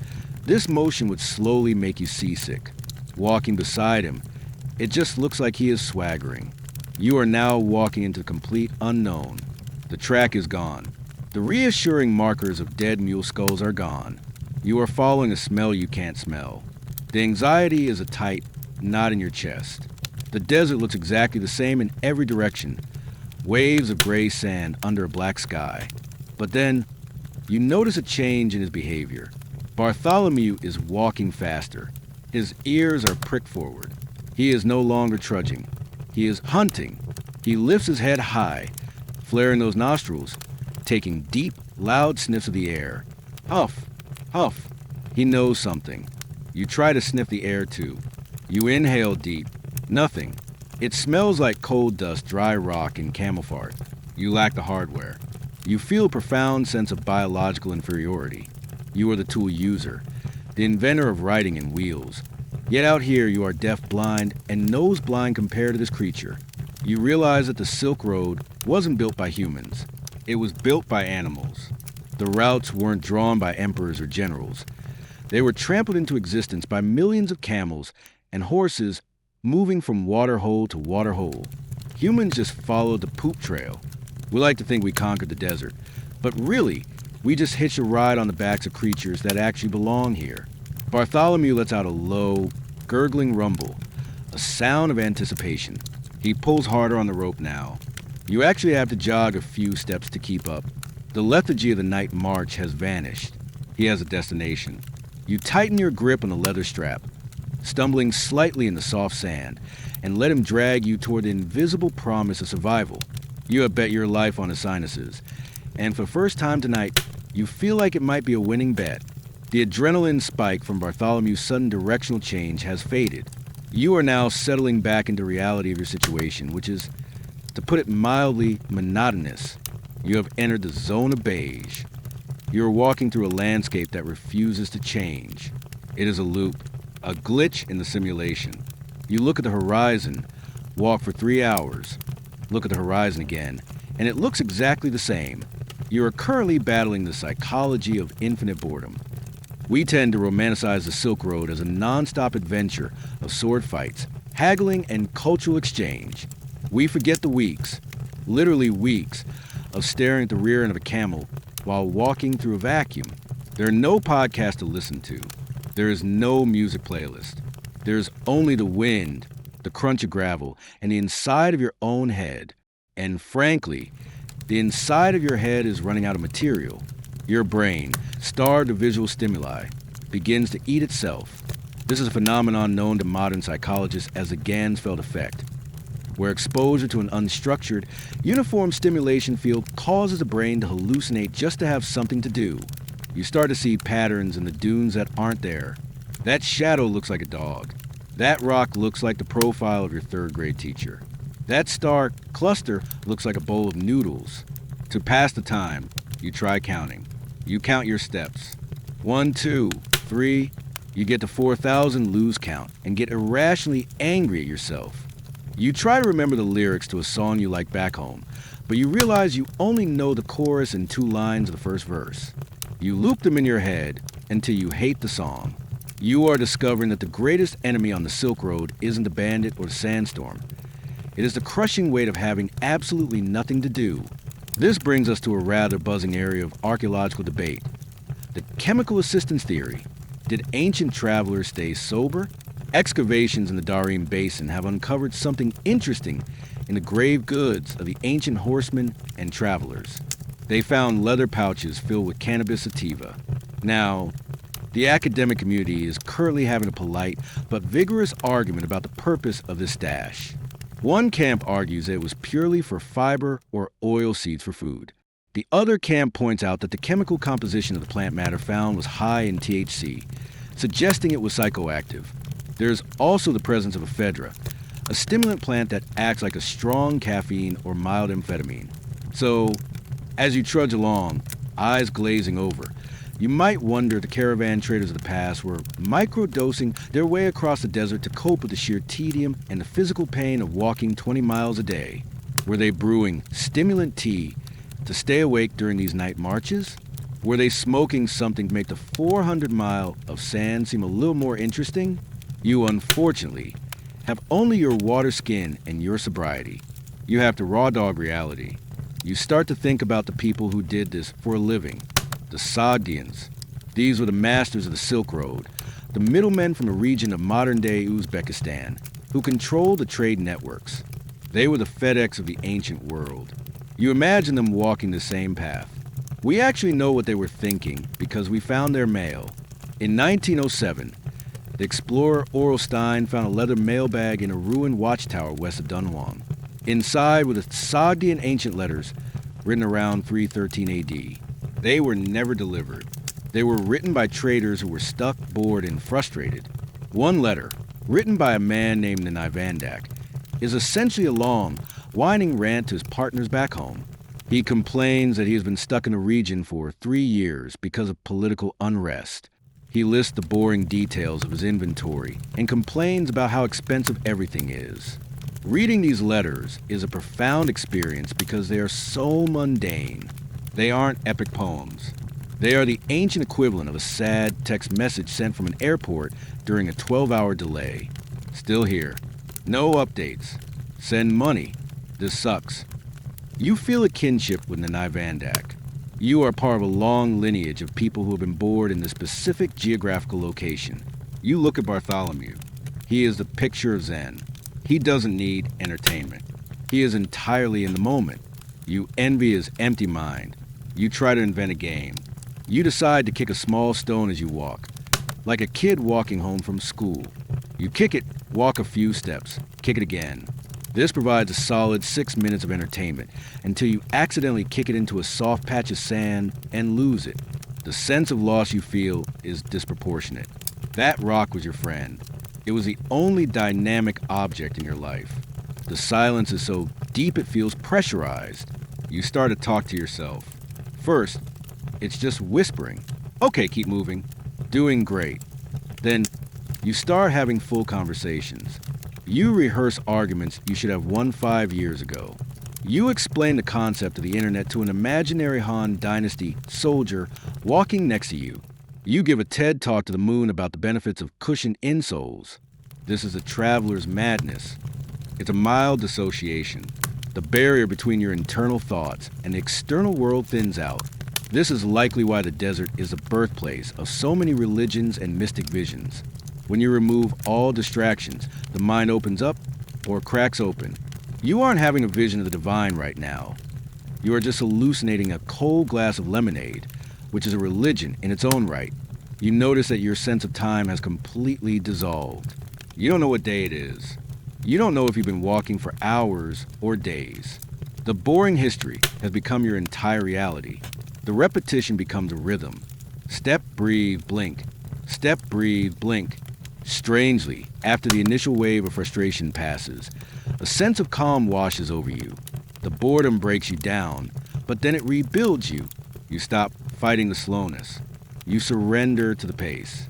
Speaker 1: this motion would slowly make you seasick. Walking beside him, It just looks like he is swaggering. You are now walking into the complete unknown. The track is gone. The reassuring markers of dead mule skulls are gone. You are following a smell you can't smell. The anxiety is a tight knot in your chest. The desert looks exactly the same in every direction. Waves of gray sand under a black sky. But then, you notice a change in his behavior. Bartholomew is walking faster. His ears are pricked forward. He is no longer trudging. He is hunting. He lifts his head high, flaring those nostrils, taking deep, loud sniffs of the air. Huff, huff. He knows something. You try to sniff the air too. You inhale deep. Nothing. It smells like coal dust, dry rock, and camel fart. You lack the hardware. You feel a profound sense of biological inferiority. You are the tool user, the inventor of writing and wheels. Yet out here you are deaf-blind and nose-blind compared to this creature. You realize that the Silk Road wasn't built by humans. It was built by animals. The routes weren't drawn by emperors or generals. They were trampled into existence by millions of camels and horses moving from water hole to water hole. Humans just followed the poop trail. We like to think we conquered the desert, but really, we just hitched a ride on the backs of creatures that actually belong here. Bartholomew lets out a low, gurgling rumble, a sound of anticipation. He pulls harder on the rope now. You actually have to jog a few steps to keep up. The lethargy of the night march has vanished. He has a destination. You tighten your grip on the leather strap, stumbling slightly in the soft sand, and let him drag you toward the invisible promise of survival. You have bet your life on his sinuses, and for the first time tonight, you feel like it might be a winning bet. The adrenaline spike from Bartholomew's sudden directional change has faded. You are now settling back into reality of your situation, which is, to put it mildly, monotonous. You have entered the zone of beige. You are walking through a landscape that refuses to change. It is a loop, a glitch in the simulation. You look at the horizon, walk for 3 hours, look at the horizon again, and it looks exactly the same. You are currently battling the psychology of infinite boredom. We tend to romanticize the Silk Road as a non-stop adventure of sword fights, haggling, and cultural exchange. We forget the weeks, literally weeks, of staring at the rear end of a camel while walking through a vacuum. There are no podcasts to listen to. There is no music playlist. There is only the wind, the crunch of gravel, and the inside of your own head. And frankly, the inside of your head is running out of material. Your brain, starved of visual stimuli, begins to eat itself. This is a phenomenon known to modern psychologists as the Ganzfeld effect, where exposure to an unstructured, uniform stimulation field causes the brain to hallucinate just to have something to do. You start to see patterns in the dunes that aren't there. That shadow looks like a dog. That rock looks like the profile of your third-grade teacher. That star cluster looks like a bowl of noodles. To pass the time, you try counting. You count your steps. 1, 2, 3. You get to 4,000, lose count, and get irrationally angry at yourself. You try to remember the lyrics to a song you like back home, but you realize you only know the chorus and 2 lines of the first verse. You loop them in your head until you hate the song. You are discovering that the greatest enemy on the Silk Road isn't the bandit or the sandstorm. It is the crushing weight of having absolutely nothing to do. This brings us to a rather buzzing area of archaeological debate. The chemical assistance theory. Did ancient travelers stay sober? Excavations in the Darien Basin have uncovered something interesting in the grave goods of the ancient horsemen and travelers. They found leather pouches filled with cannabis sativa. Now, the academic community is currently having a polite but vigorous argument about the purpose of this stash. One camp argues that it was purely for fiber or oil seeds for food. The other camp points out that the chemical composition of the plant matter found was high in THC, suggesting it was psychoactive. There is also the presence of ephedra, a stimulant plant that acts like a strong caffeine or mild amphetamine. So, as you trudge along, eyes glazing over, you might wonder if the caravan traders of the past were microdosing their way across the desert to cope with the sheer tedium and the physical pain of walking 20 miles a day. Were they brewing stimulant tea to stay awake during these night marches? Were they smoking something to make the 400 mile of sand seem a little more interesting? You, unfortunately, have only your water skin and your sobriety. You have to raw dog reality. You start to think about the people who did this for a living. The Sogdians. These were the masters of the Silk Road, the middlemen from a region of modern-day Uzbekistan who controlled the trade networks. They were the FedEx of the ancient world. You imagine them walking the same path. We actually know what they were thinking because we found their mail. In 1907, the explorer Orlstein found a leather mailbag in a ruined watchtower west of Dunhuang. Inside were the Sogdian ancient letters written around 313 AD. They were never delivered. They were written by traders who were stuck, bored, and frustrated. One letter, written by a man named the Nivandak, is essentially a long, whining rant to his partners back home. He complains that he has been stuck in a region for 3 years because of political unrest. He lists the boring details of his inventory and complains about how expensive everything is. Reading these letters is a profound experience because they are so mundane. They aren't epic poems. They are the ancient equivalent of a sad text message sent from an airport during a 12-hour delay. Still here. No updates. Send money. This sucks. You feel a kinship with Nanai Vandak. You are part of a long lineage of people who have been bored in this specific geographical location. You look at Bartholomew. He is the picture of Zen. He doesn't need entertainment. He is entirely in the moment. You envy his empty mind. You try to invent a game. You decide to kick a small stone as you walk, like a kid walking home from school. You kick it, walk a few steps, kick it again. This provides a solid 6 minutes of entertainment until you accidentally kick it into a soft patch of sand and lose it. The sense of loss you feel is disproportionate. That rock was your friend. It was the only dynamic object in your life. The silence is so deep it feels pressurized. You start to talk to yourself. First, it's just whispering. Okay, keep moving. Doing great. Then, you start having full conversations. You rehearse arguments you should have won 5 years ago. You explain the concept of the internet to an imaginary Han Dynasty soldier walking next to you. You give a TED talk to the moon about the benefits of cushioned insoles. This is a traveler's madness. It's a mild dissociation. The barrier between your internal thoughts and the external world thins out. This is likely why the desert is the birthplace of so many religions and mystic visions. When you remove all distractions, the mind opens up or cracks open. You aren't having a vision of the divine right now. You are just hallucinating a cold glass of lemonade, which is a religion in its own right. You notice that your sense of time has completely dissolved. You don't know what day it is. You don't know if you've been walking for hours or days. The boring history has become your entire reality. The repetition becomes a rhythm. Step, breathe, blink. Step, breathe, blink. Strangely, after the initial wave of frustration passes, a sense of calm washes over you. The boredom breaks you down, but then it rebuilds you. You stop fighting the slowness. You surrender to the pace.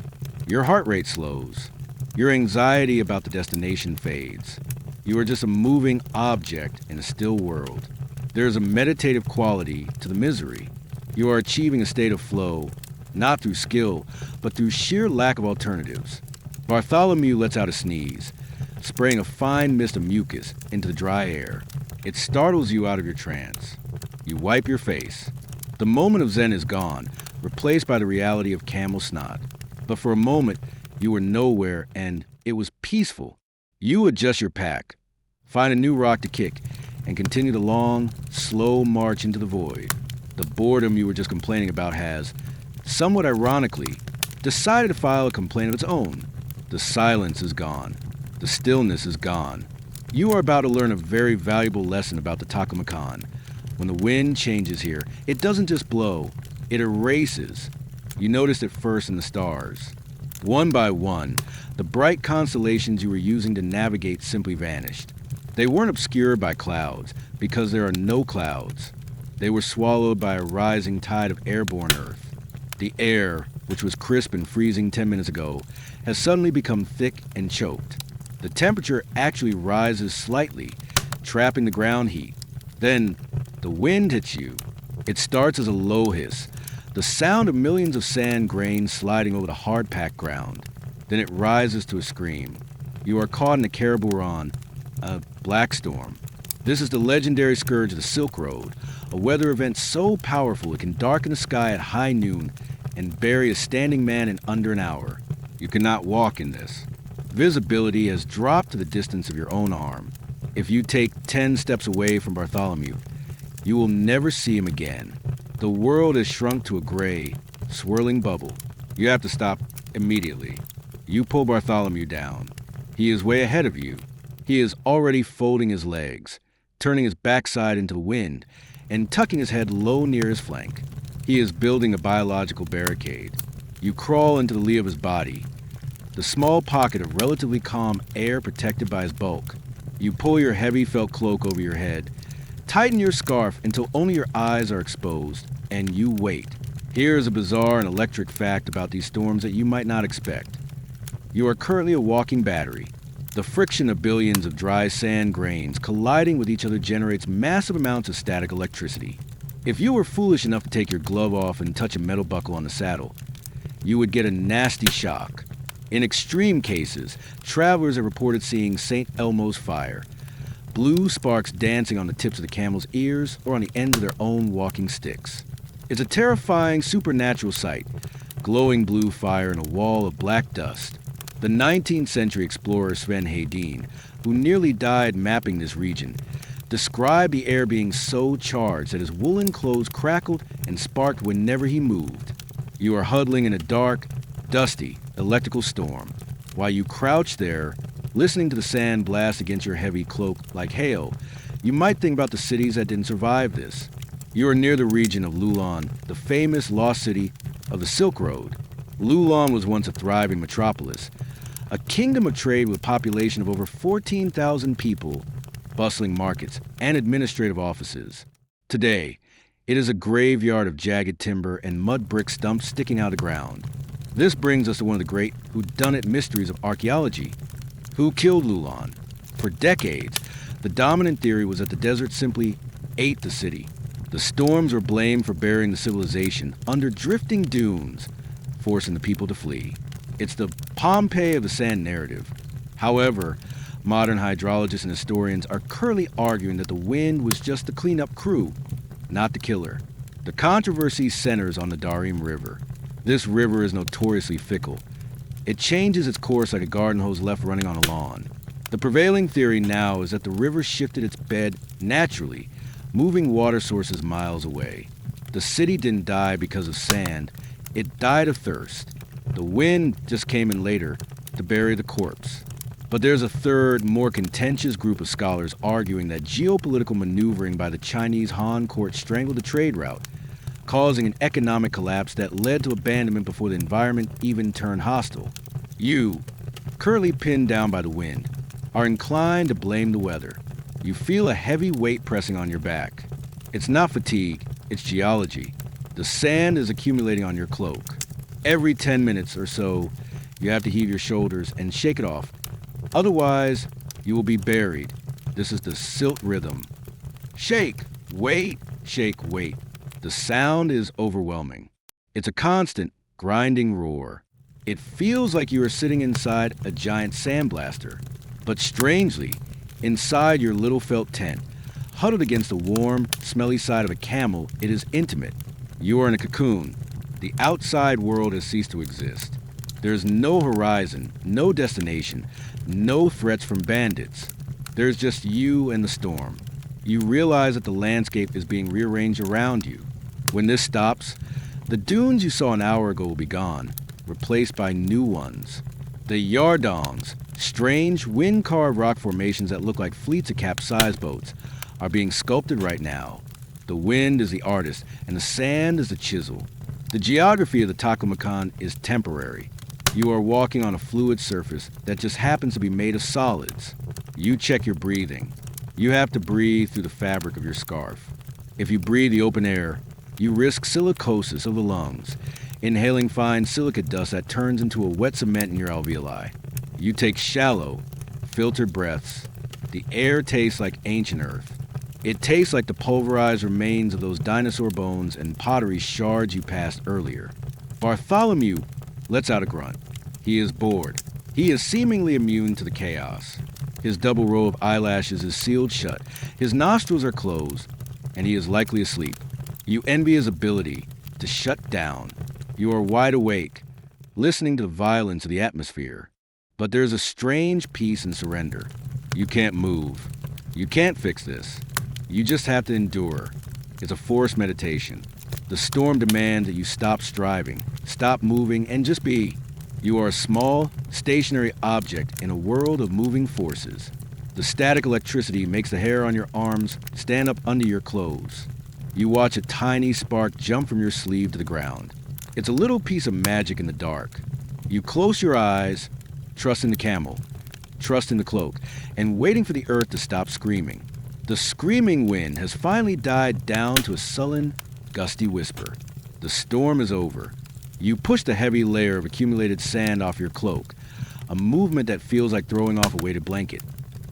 Speaker 1: Your heart rate slows. Your anxiety about the destination fades. You are just a moving object in a still world. There is a meditative quality to the misery. You are achieving a state of flow, not through skill, but through sheer lack of alternatives. Bartholomew lets out a sneeze, spraying a fine mist of mucus into the dry air. It startles you out of your trance. You wipe your face. The moment of Zen is gone, replaced by the reality of camel snot. But for a moment, you were nowhere and it was peaceful. You adjust your pack, find a new rock to kick, and continue the long, slow march into the void. The boredom you were just complaining about has, somewhat ironically, decided to file a complaint of its own. The silence is gone. The stillness is gone. You are about to learn a very valuable lesson about the Taklamakan. When the wind changes here, it doesn't just blow, it erases. You noticed it first in the stars. One by one, the bright constellations you were using to navigate simply vanished. They weren't obscured by clouds, because there are no clouds. They were swallowed by a rising tide of airborne earth. The air, which was crisp and freezing 10 minutes ago, has suddenly become thick and choked. The temperature actually rises slightly, trapping the ground heat. Then, the wind hits you. It starts as a low hiss, the sound of millions of sand grains sliding over the hard-packed ground. Then it rises to a scream. You are caught in a Karaburan, a black storm. This is the legendary scourge of the Silk Road, a weather event so powerful it can darken the sky at high noon and bury a standing man in under an hour. You cannot walk in this. Visibility has dropped to the distance of your own arm. If you take 10 steps away from Bartholomew, you will never see him again. The world has shrunk to a gray, swirling bubble. You have to stop immediately. You pull Bartholomew down. He is way ahead of you. He is already folding his legs, turning his backside into the wind, and tucking his head low near his flank. He is building a biological barricade. You crawl into the lee of his body, the small pocket of relatively calm air protected by his bulk. You pull your heavy felt cloak over your head, tighten your scarf until only your eyes are exposed, and you wait. Here is a bizarre and electric fact about these storms that you might not expect. You are currently a walking battery. The friction of billions of dry sand grains colliding with each other generates massive amounts of static electricity. If you were foolish enough to take your glove off and touch a metal buckle on the saddle, you would get a nasty shock. In extreme cases, travelers have reported seeing St. Elmo's fire, blue sparks dancing on the tips of the camel's ears or on the ends of their own walking sticks. It's a terrifying, supernatural sight, glowing blue fire in a wall of black dust. The 19th century explorer Sven Hedin, who nearly died mapping this region, described the air being so charged that his woolen clothes crackled and sparked whenever he moved. You are huddling in a dark, dusty, electrical storm. While you crouch there, listening to the sand blast against your heavy cloak like hail, you might think about the cities that didn't survive this. You are near the region of Lulon, the famous lost city of the Silk Road. Lulon was once a thriving metropolis, a kingdom of trade with a population of over 14,000 people, bustling markets, and administrative offices. Today, it is a graveyard of jagged timber and mud brick stumps sticking out of the ground. This brings us to one of the great whodunit mysteries of archaeology. Who killed Lulon? For decades, the dominant theory was that the desert simply ate the city. The storms were blamed for burying the civilization under drifting dunes, forcing the people to flee. It's the Pompeii of the sand narrative. However, modern hydrologists and historians are currently arguing that the wind was just the cleanup crew, not the killer. The controversy centers on the Darim River. This river is notoriously fickle. It changes its course like a garden hose left running on a lawn. The prevailing theory now is that the river shifted its bed naturally, moving water sources miles away. The city didn't die because of sand. It died of thirst. The wind just came in later to bury the corpse. But there's a third, more contentious group of scholars arguing that geopolitical maneuvering by the Chinese Han court strangled the trade route, causing an economic collapse that led to abandonment before the environment even turned hostile. You, currently pinned down by the wind, are inclined to blame the weather. You feel a heavy weight pressing on your back. It's not fatigue, it's geology. The sand is accumulating on your cloak. Every 10 minutes or so, you have to heave your shoulders and shake it off. Otherwise, you will be buried. This is the silt rhythm. Shake, wait, shake, wait. The sound is overwhelming. It's a constant, grinding roar. It feels like you are sitting inside a giant sandblaster. But strangely, inside your little felt tent, huddled against the warm, smelly side of a camel, it is intimate. You are in a cocoon. The outside world has ceased to exist. There's no horizon, no destination, no threats from bandits. There's just you and the storm. You realize that the landscape is being rearranged around you. When this stops, the dunes you saw an hour ago will be gone, replaced by new ones. The Yardongs, strange, wind-carved rock formations that look like fleets of capsized boats, are being sculpted right now. The wind is the artist, and the sand is the chisel. The geography of the Taklamakan is temporary. You are walking on a fluid surface that just happens to be made of solids. You check your breathing. You have to breathe through the fabric of your scarf. If you breathe the open air, you risk silicosis of the lungs, inhaling fine silicate dust that turns into a wet cement in your alveoli. You take shallow, filtered breaths. The air tastes like ancient earth. It tastes like the pulverized remains of those dinosaur bones and pottery shards you passed earlier. Bartholomew lets out a grunt. He is bored. He is seemingly immune to the chaos. His double row of eyelashes is sealed shut, his nostrils are closed, and he is likely asleep. You envy his ability to shut down. You are wide awake, listening to the violence of the atmosphere. But there's a strange peace and surrender. You can't move. You can't fix this. You just have to endure. It's a forced meditation. The storm demands that you stop striving, stop moving, and just be. You are a small, stationary object in a world of moving forces. The static electricity makes the hair on your arms stand up under your clothes. You watch a tiny spark jump from your sleeve to the ground. It's a little piece of magic in the dark. You close your eyes, trusting the camel, trusting the cloak, and waiting for the earth to stop screaming. The screaming wind has finally died down to a sullen, gusty whisper. The storm is over. You push the heavy layer of accumulated sand off your cloak, a movement that feels like throwing off a weighted blanket,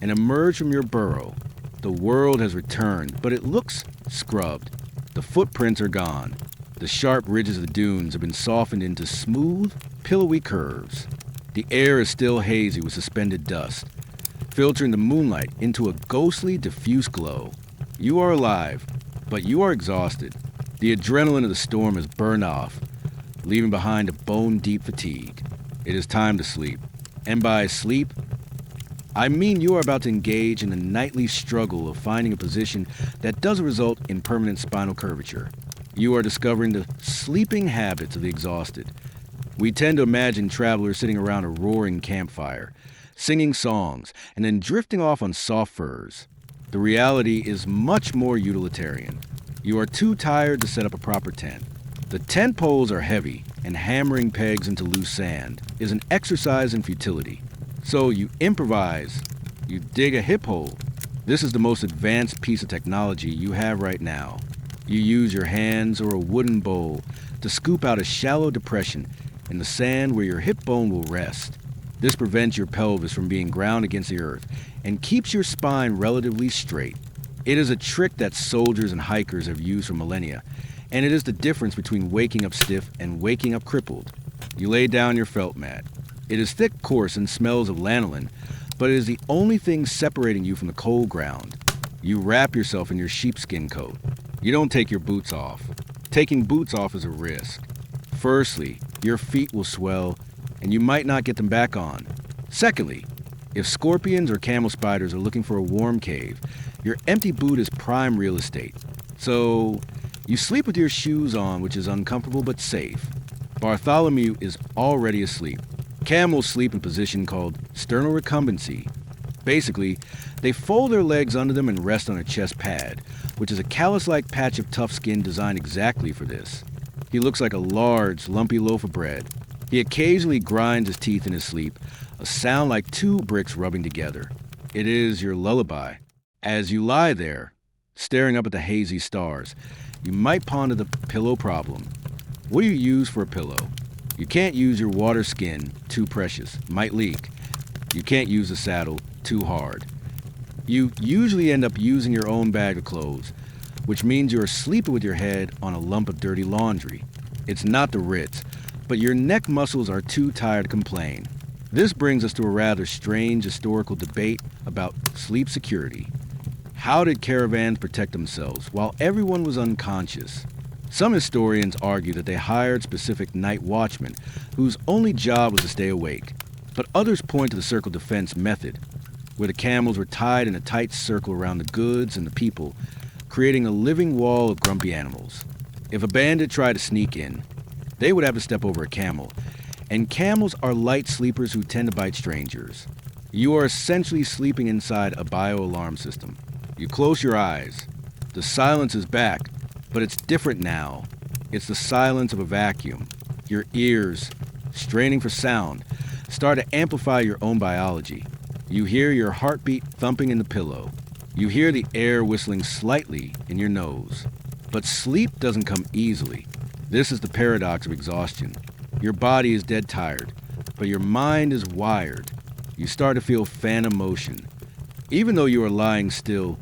Speaker 1: and emerge from your burrow. The world has returned, but it looks scrubbed. The footprints are gone. The sharp ridges of the dunes have been softened into smooth, pillowy curves. The air is still hazy with suspended dust, filtering the moonlight into a ghostly, diffuse glow. You are alive, but you are exhausted. The adrenaline of the storm has burned off, leaving behind a bone-deep fatigue. It is time to sleep. And by sleep, I mean you are about to engage in the nightly struggle of finding a position that doesn't result in permanent spinal curvature. You are discovering the sleeping habits of the exhausted. We tend to imagine travelers sitting around a roaring campfire, singing songs, and then drifting off on soft furs. The reality is much more utilitarian. You are too tired to set up a proper tent. The tent poles are heavy, and hammering pegs into loose sand is an exercise in futility. So you improvise. You dig a hip hole. This is the most advanced piece of technology you have right now. You use your hands or a wooden bowl to scoop out a shallow depression in the sand where your hip bone will rest. This prevents your pelvis from being ground against the earth and keeps your spine relatively straight. It is a trick that soldiers and hikers have used for millennia, and it is the difference between waking up stiff and waking up crippled. You lay down your felt mat. It is thick, coarse, and smells of lanolin, but it is the only thing separating you from the cold ground. You wrap yourself in your sheepskin coat. You don't take your boots off. Taking boots off is a risk. Firstly, your feet will swell, and you might not get them back on. Secondly, if scorpions or camel spiders are looking for a warm cave, your empty boot is prime real estate. So, you sleep with your shoes on, which is uncomfortable but safe. Bartholomew is already asleep. Camels sleep in a position called sternal recumbency. Basically, they fold their legs under them and rest on a chest pad, which is a callus-like patch of tough skin designed exactly for this. He looks like a large, lumpy loaf of bread. He occasionally grinds his teeth in his sleep, a sound like two bricks rubbing together. It is your lullaby. As you lie there, staring up at the hazy stars, you might ponder the pillow problem. What do you use for a pillow? You can't use your water skin, too precious, might leak. You can't use a saddle, too hard. You usually end up using your own bag of clothes, which means you're sleeping with your head on a lump of dirty laundry. It's not the Ritz, but your neck muscles are too tired to complain. This brings us to a rather strange historical debate about sleep security. How did caravans protect themselves while everyone was unconscious? Some historians argue that they hired specific night watchmen whose only job was to stay awake, but others point to the circle defense method, where the camels were tied in a tight circle around the goods and the people, creating a living wall of grumpy animals. If a bandit tried to sneak in, they would have to step over a camel, and camels are light sleepers who tend to bite strangers. You are essentially sleeping inside a bio-alarm system. You close your eyes. The silence is back, but it's different now. It's the silence of a vacuum. Your ears, straining for sound, start to amplify your own biology. You hear your heartbeat thumping in the pillow. You hear the air whistling slightly in your nose. But sleep doesn't come easily. This is the paradox of exhaustion. Your body is dead tired, but your mind is wired. You start to feel phantom motion. Even though you are lying still,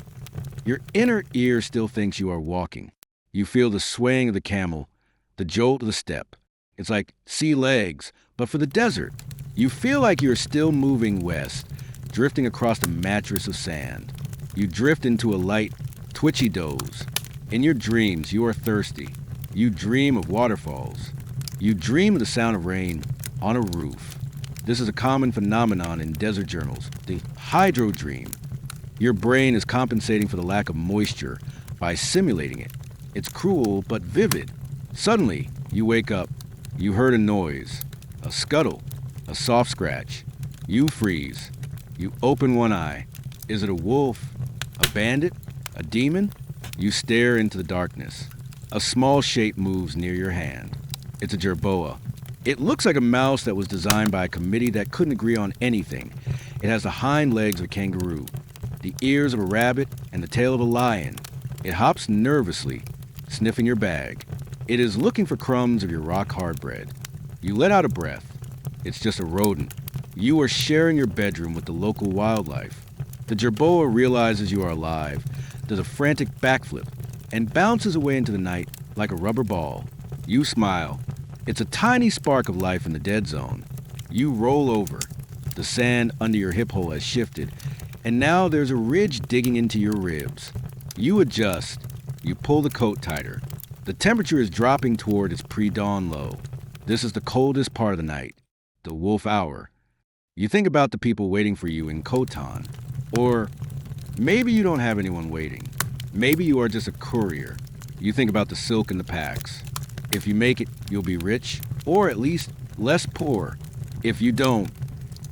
Speaker 1: your inner ear still thinks you are walking. You feel the swaying of the camel, the jolt of the step. It's like sea legs, but for the desert. You feel like you're still moving west, drifting across a mattress of sand. You drift into a light, twitchy doze. In your dreams, you are thirsty. You dream of waterfalls. You dream of the sound of rain on a roof. This is a common phenomenon in desert journals, the hydro dream. Your brain is compensating for the lack of moisture by simulating it. It's cruel but vivid. Suddenly, you wake up. You heard a noise, a scuttle, a soft scratch. You freeze. You open one eye. Is it a wolf? A bandit? A demon? You stare into the darkness. A small shape moves near your hand. It's a jerboa. It looks like a mouse that was designed by a committee that couldn't agree on anything. It has the hind legs of a kangaroo, the ears of a rabbit, and the tail of a lion. It hops nervously, sniffing your bag. It is looking for crumbs of your rock-hard bread. You let out a breath. It's just a rodent. You are sharing your bedroom with the local wildlife. The jerboa realizes you are alive, does a frantic backflip, and bounces away into the night like a rubber ball. You smile. It's a tiny spark of life in the dead zone. You roll over. The sand under your hip hole has shifted, and now there's a ridge digging into your ribs. You adjust. You pull the coat tighter. The temperature is dropping toward its pre-dawn low. This is the coldest part of the night, the wolf hour. You think about the people waiting for you in Khotan. Or maybe you don't have anyone waiting. Maybe you are just a courier. You think about the silk in the packs. If you make it, you'll be rich, or at least less poor. If you don't,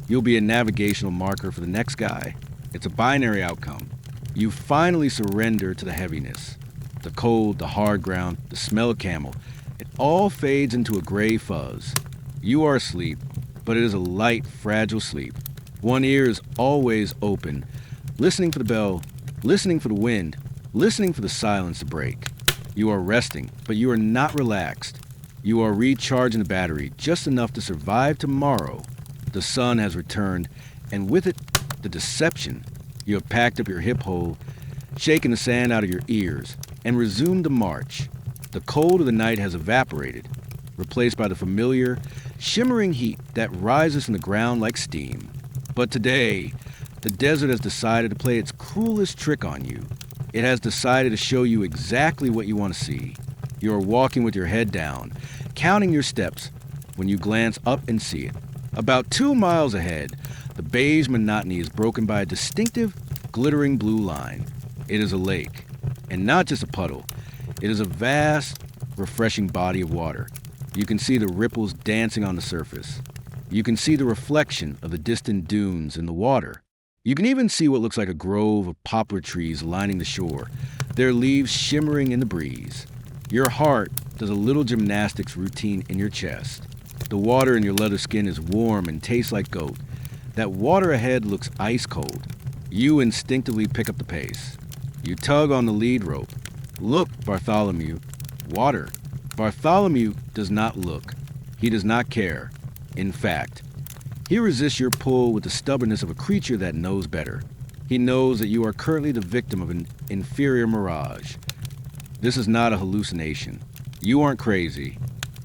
Speaker 1: you'll be a navigational marker for the next guy. It's a binary outcome. You finally surrender to the heaviness. The cold, the hard ground, the smell of camel. It all fades into a gray fuzz. You are asleep, but it is a light, fragile sleep. One ear is always open, listening for the bell, listening for the wind, listening for the silence to break. You are resting, but you are not relaxed. You are recharging the battery just enough to survive tomorrow. The sun has returned, and with it, the deception. You have packed up your hip hole, shaken the sand out of your ears, and resumed the march. The cold of the night has evaporated, replaced by the familiar, shimmering heat that rises from the ground like steam. But today, the desert has decided to play its cruelest trick on you. It has decided to show you exactly what you want to see. You are walking with your head down, counting your steps, when you glance up and see it. About 2 miles ahead, the beige monotony is broken by a distinctive, glittering blue line. It is a lake, and not just a puddle. It is a vast, refreshing body of water. You can see the ripples dancing on the surface. You can see the reflection of the distant dunes in the water. You can even see what looks like a grove of poplar trees lining the shore, their leaves shimmering in the breeze. Your heart does a little gymnastics routine in your chest. The water in your leather skin is warm and tastes like goat. That water ahead looks ice cold. You instinctively pick up the pace. You tug on the lead rope. Look, Bartholomew. Water. Bartholomew does not look. He does not care. In fact, he resists your pull with the stubbornness of a creature that knows better. He knows that you are currently the victim of an inferior mirage. This is not a hallucination. You aren't crazy.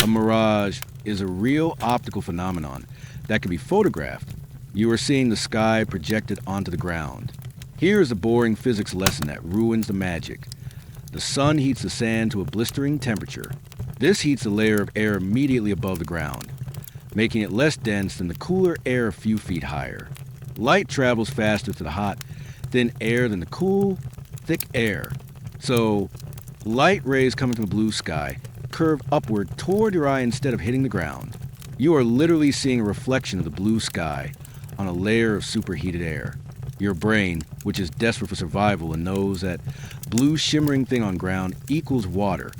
Speaker 1: A mirage is a real optical phenomenon that can be photographed. You are seeing the sky projected onto the ground. Here is a boring physics lesson that ruins the magic. The sun heats the sand to a blistering temperature. This heats the layer of air immediately above the ground, making it less dense than the cooler air a few feet higher. Light travels faster through the hot, thin air than the cool, thick air. So, light rays coming from the blue sky curve upward toward your eye instead of hitting the ground. You are literally seeing a reflection of the blue sky on a layer of superheated air. Your brain, which is desperate for survival and knows that blue shimmering thing on ground equals water,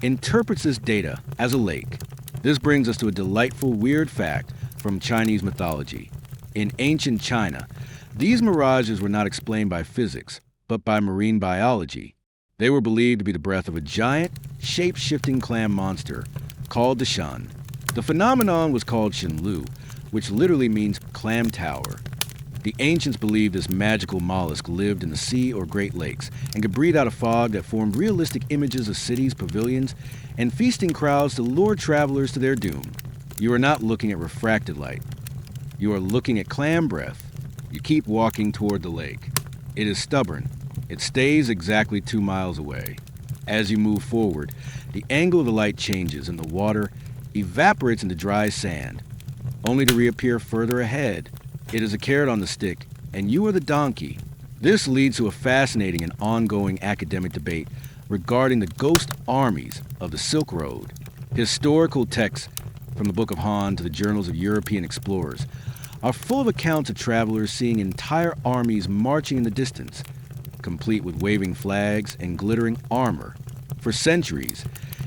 Speaker 1: interprets this data as a lake. This brings us to a delightful, weird fact from Chinese mythology. In ancient China, these mirages were not explained by physics, but by marine biology. They were believed to be the breath of a giant, shape-shifting clam monster called the Shan. The phenomenon was called Shenlu, which literally means clam tower. The ancients believed this magical mollusk lived in the sea or Great Lakes and could breathe out a fog that formed realistic images of cities, pavilions, and feasting crowds to lure travelers to their doom. You are not looking at refracted light. You are looking at clam breath. You keep walking toward the lake. It is stubborn. It stays exactly 2 miles away. As you move forward, the angle of the light changes and the water evaporates into dry sand, only to reappear further ahead. It is a carrot on the stick, and you are the donkey. This leads to a fascinating and ongoing academic debate regarding the ghost armies of the Silk Road. Historical texts, from the Book of Han to the journals of European explorers, are full of accounts of travelers seeing entire armies marching in the distance, complete with waving flags and glittering armor. For centuries,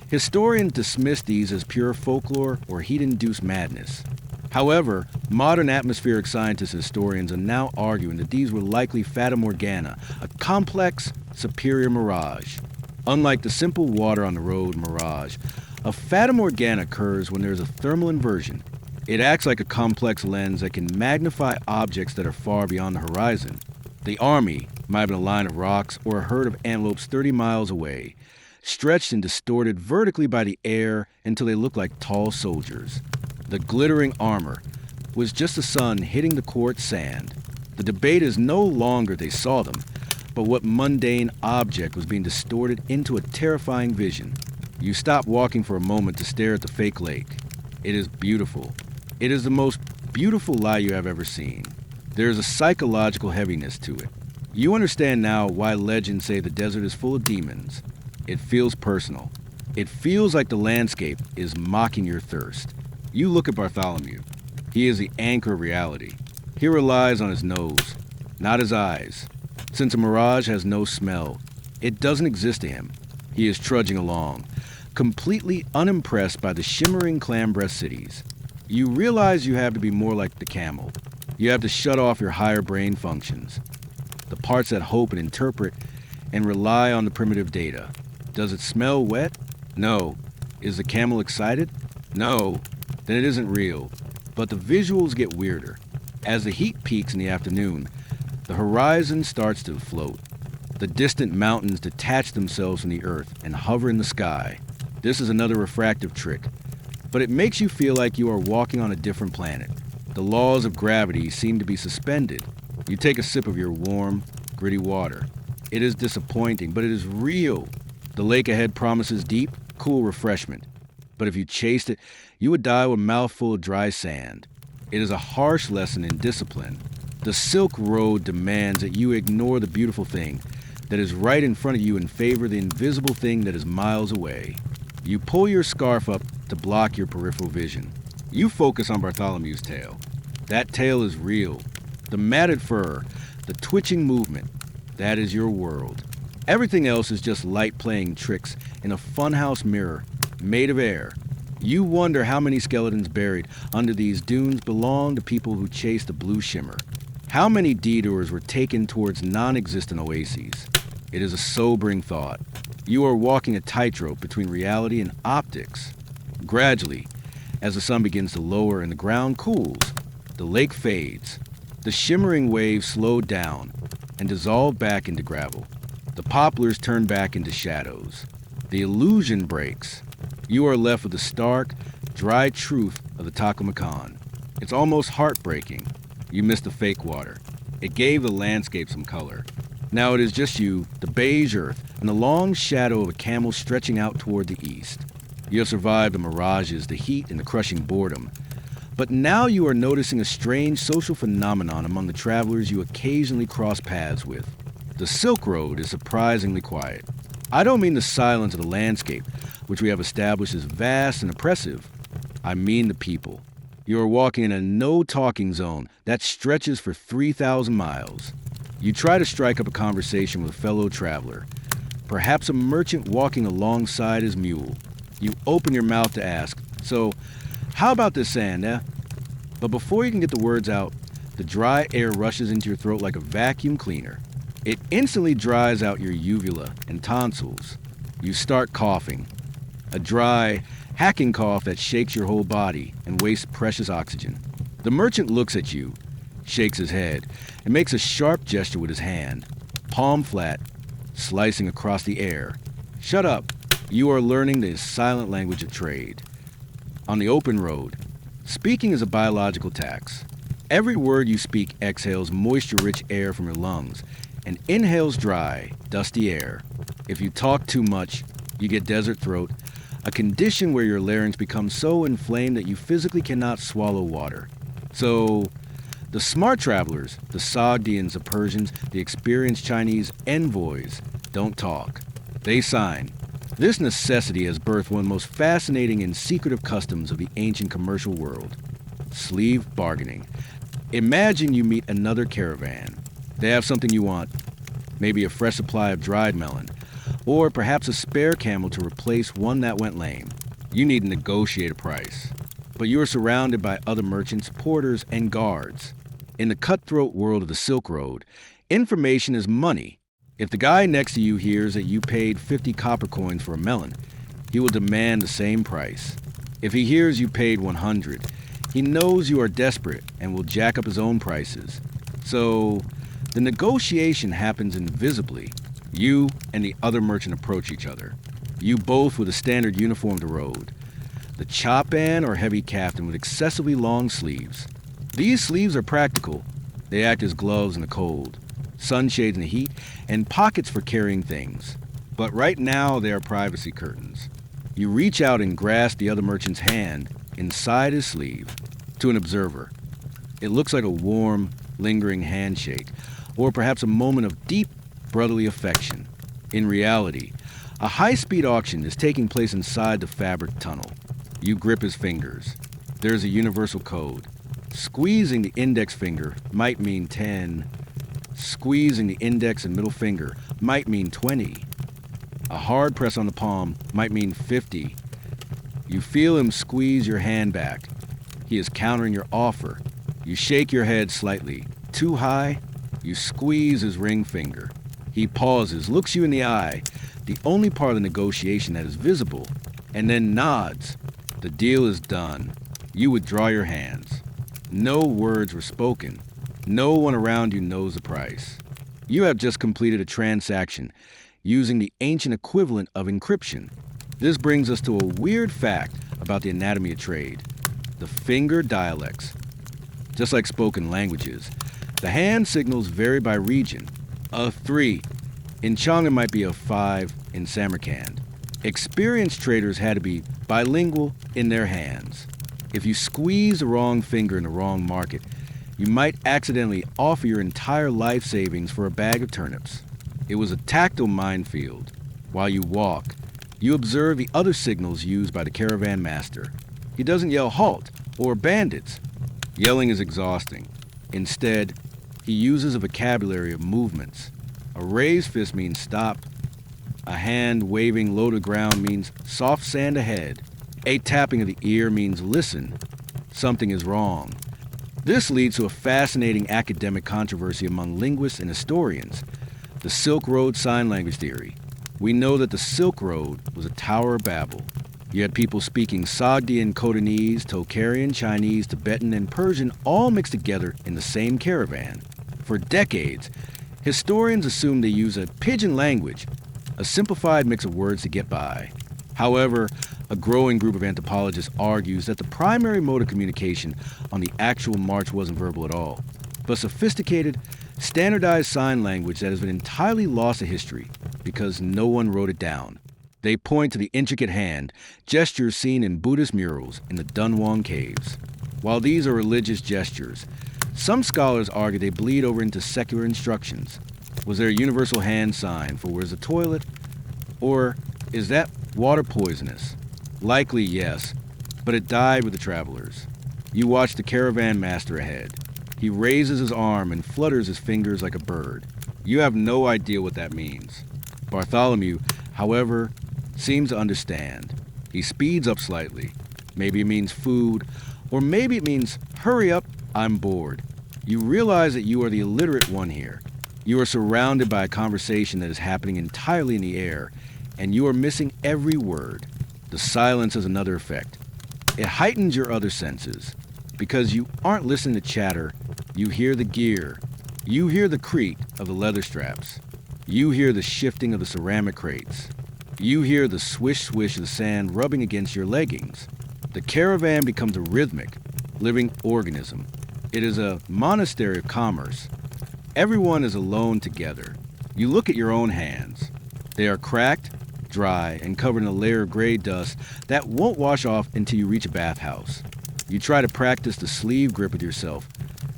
Speaker 1: historians dismissed these as pure folklore or heat-induced madness. However, modern atmospheric scientists and historians are now arguing that these were likely Fata Morgana, a complex, superior mirage. Unlike the simple water on the road mirage, a Fata Morgana occurs when there is a thermal inversion. It acts like a complex lens that can magnify objects that are far beyond the horizon. The army might have been a line of rocks or a herd of antelopes 30 miles away, stretched and distorted vertically by the air until they looked like tall soldiers. The glittering armor was just the sun hitting the quartz sand. The debate is no longer they saw them, but what mundane object was being distorted into a terrifying vision. You stop walking for a moment to stare at the fake lake. It is beautiful. It is the most beautiful light you have ever seen. There is a psychological heaviness to it. You understand now why legends say the desert is full of demons. It feels personal. It feels like the landscape is mocking your thirst. You look at Bartholomew. He is the anchor of reality. He relies on his nose, not his eyes. Since a mirage has no smell, it doesn't exist to him. He is trudging along, completely unimpressed by the shimmering clam-breast cities. You realize you have to be more like the camel. You have to shut off your higher brain functions, the parts that hope and interpret and rely on the primitive data. Does it smell wet? No. Is the camel excited? No. Then it isn't real. But the visuals get weirder. As the heat peaks in the afternoon, the horizon starts to float. The distant mountains detach themselves from the earth and hover in the sky. This is another refractive trick, but it makes you feel like you are walking on a different planet. The laws of gravity seem to be suspended. You take a sip of your warm, gritty water. It is disappointing, but it is real. The lake ahead promises deep, cool refreshment. But if you chased it, you would die with a mouthful of dry sand. It is a harsh lesson in discipline. The Silk Road demands that you ignore the beautiful thing that is right in front of you in favor of the invisible thing that is miles away. You pull your scarf up to block your peripheral vision. You focus on Bartholomew's tail. That tail is real. The matted fur, the twitching movement, that is your world. Everything else is just light playing tricks in a funhouse mirror made of air. You wonder how many skeletons buried under these dunes belong to people who chase the blue shimmer. How many detours were taken towards non-existent oases? It is a sobering thought. You are walking a tightrope between reality and optics. Gradually, as the sun begins to lower and the ground cools, the lake fades. The shimmering waves slow down and dissolve back into gravel. The poplars turn back into shadows. The illusion breaks. You are left with the stark, dry truth of the Taklamakan. It's almost heartbreaking. You missed the fake water. It gave the landscape some color. Now it is just you, the beige earth, and the long shadow of a camel stretching out toward the east. You have survived the mirages, the heat, and the crushing boredom. But now you are noticing a strange social phenomenon among the travelers you occasionally cross paths with. The Silk Road is surprisingly quiet. I don't mean the silence of the landscape, which we have established as vast and oppressive. I mean the people. You are walking in a no-talking zone that stretches for 3,000 miles. You try to strike up a conversation with a fellow traveler, perhaps a merchant walking alongside his mule. You open your mouth to ask, "So, how about this sand, eh?" But before you can get the words out, the dry air rushes into your throat like a vacuum cleaner. It instantly dries out your uvula and tonsils. You start coughing. A dry, hacking cough that shakes your whole body and wastes precious oxygen. The merchant looks at you, shakes his head, and makes a sharp gesture with his hand, palm flat, slicing across the air. "Shut up. You are learning the silent language of trade." On the open road, speaking is a biological tax. Every word you speak exhales moisture-rich air from your lungs and inhales dry, dusty air. If you talk too much, you get desert throat, a condition where your larynx becomes so inflamed that you physically cannot swallow water. So, the smart travelers, the Sogdians, the Persians, the experienced Chinese envoys, don't talk. They sign. This necessity has birthed one of the most fascinating and secretive customs of the ancient commercial world: sleeve bargaining. Imagine you meet another caravan. They have something you want, maybe a fresh supply of dried melon, or perhaps a spare camel to replace one that went lame. You need to negotiate a price. But you are surrounded by other merchants, porters, and guards. In the cutthroat world of the Silk Road, information is money. If the guy next to you hears that you paid 50 copper coins for a melon, he will demand the same price. If he hears you paid 100, he knows you are desperate and will jack up his own prices. So, the negotiation happens invisibly. You and the other merchant approach each other. You both with a standard uniform to road. The chop-an or heavy caftan with excessively long sleeves. These sleeves are practical. They act as gloves in the cold, sunshades in the heat, and pockets for carrying things. But right now they are privacy curtains. You reach out and grasp the other merchant's hand inside his sleeve. To an observer, it looks like a warm, lingering handshake, or perhaps a moment of deep brotherly affection. In reality, a high-speed auction is taking place inside the fabric tunnel. You grip his fingers. There's a universal code. Squeezing the index finger might mean 10. Squeezing the index and middle finger might mean 20. A hard press on the palm might mean 50. You feel him squeeze your hand back. He is countering your offer. You shake your head slightly. Too high? You squeeze his ring finger. He pauses, looks you in the eye, the only part of the negotiation that is visible, and then nods. The deal is done. You withdraw your hands. No words were spoken. No one around you knows the price. You have just completed a transaction using the ancient equivalent of encryption. This brings us to a weird fact about the anatomy of trade. The finger dialects. Just like spoken languages, the hand signals vary by region. A 3. In Chang'an might be a 5 in Samarkand. Experienced traders had to be bilingual in their hands. If you squeeze the wrong finger in the wrong market, you might accidentally offer your entire life savings for a bag of turnips. It was a tactile minefield. While you walk, you observe the other signals used by the caravan master. He doesn't yell halt or bandits. Yelling is exhausting. Instead, he uses a vocabulary of movements. A raised fist means stop. A hand waving low to ground means soft sand ahead. A tapping of the ear means listen. Something is wrong. This leads to a fascinating academic controversy among linguists and historians. The Silk Road Sign Language Theory. We know that the Silk Road was a Tower of Babel. You had people speaking Sogdian, Khotanese, Tocharian, Chinese, Tibetan, and Persian all mixed together in the same caravan. For decades, historians assumed they used a pidgin language, a simplified mix of words to get by. However, a growing group of anthropologists argues that the primary mode of communication on the actual march wasn't verbal at all, but sophisticated, standardized sign language that has been entirely lost to history because no one wrote it down. They point to the intricate hand, gestures seen in Buddhist murals in the Dunhuang caves. While these are religious gestures, some scholars argue they bleed over into secular instructions. Was there a universal hand sign for where's the toilet? Or is that water poisonous? Likely yes, but it died with the travelers. You watch the caravan master ahead. He raises his arm and flutters his fingers like a bird. You have no idea what that means. Bartholomew, however, seems to understand. He speeds up slightly. Maybe it means food, or maybe it means hurry up, I'm bored. You realize that you are the illiterate one here. You are surrounded by a conversation that is happening entirely in the air, and you are missing every word. The silence has another effect. It heightens your other senses. Because you aren't listening to chatter, you hear the gear. You hear the creak of the leather straps. You hear the shifting of the ceramic crates. You hear the swish-swish of the sand rubbing against your leggings. The caravan becomes a rhythmic, living organism. It is a monastery of commerce. Everyone is alone together. You look at your own hands. They are cracked, dry, and covered in a layer of gray dust that won't wash off until you reach a bathhouse. You try to practice the sleeve grip with yourself,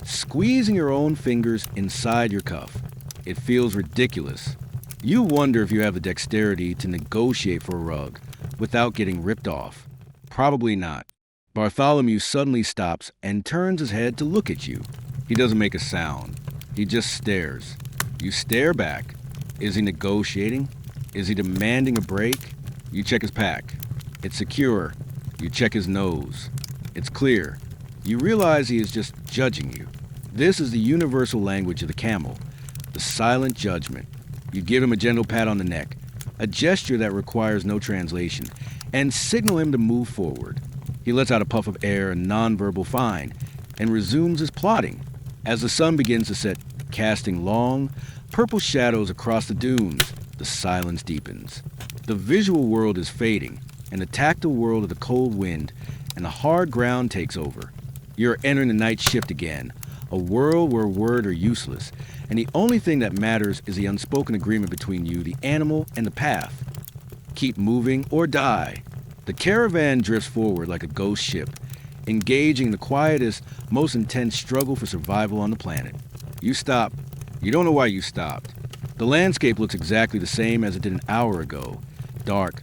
Speaker 1: squeezing your own fingers inside your cuff. It feels ridiculous. You wonder if you have the dexterity to negotiate for a rug without getting ripped off. Probably not. Bartholomew suddenly stops and turns his head to look at you. He doesn't make a sound. He just stares. You stare back. Is he negotiating? Is he demanding a break? You check his pack. It's secure. You check his nose. It's clear. You realize he is just judging you. This is the universal language of the camel, the silent judgment. You give him a gentle pat on the neck, a gesture that requires no translation, and signal him to move forward. He lets out a puff of air, a nonverbal fine, and resumes his plodding. As the sun begins to set, casting long, purple shadows across the dunes, the silence deepens. The visual world is fading, and the tactile world of the cold wind and the hard ground takes over. You're entering the night shift again, a world where words are useless, and the only thing that matters is the unspoken agreement between you, the animal, and the path. Keep moving or die. The caravan drifts forward like a ghost ship, engaging the quietest, most intense struggle for survival on the planet. You stop. You don't know why you stopped. The landscape looks exactly the same as it did an hour ago. Dark,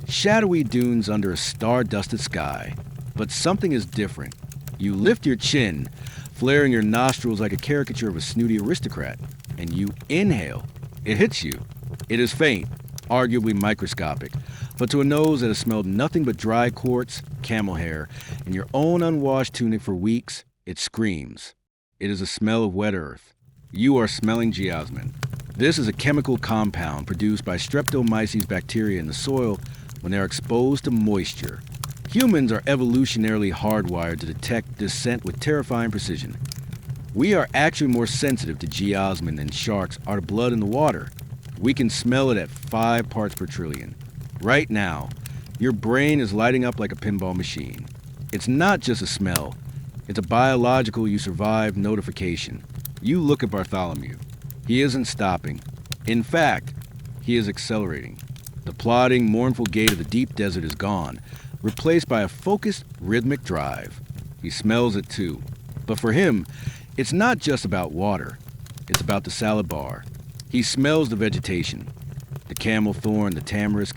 Speaker 1: shadowy dunes under a star-dusted sky. But something is different. You lift your chin, flaring your nostrils like a caricature of a snooty aristocrat, and you inhale. It hits you. It is faint, arguably microscopic, but to a nose that has smelled nothing but dry quartz, camel hair, and your own unwashed tunic for weeks, it screams. It is a smell of wet earth. You are smelling geosmin. This is a chemical compound produced by Streptomyces bacteria in the soil when they are exposed to moisture. Humans are evolutionarily hardwired to detect this scent with terrifying precision. We are actually more sensitive to geosmin than sharks are to blood in the water. We can smell it at 5 parts per trillion. Right now, your brain is lighting up like a pinball machine. It's not just a smell. It's a biological you survived notification. You look at Bartholomew. He isn't stopping. In fact, he is accelerating. The plodding, mournful gait of the deep desert is gone, replaced by a focused, rhythmic drive. He smells it too. But for him, it's not just about water. It's about the salad bar. He smells the vegetation, the camel thorn, the tamarisk,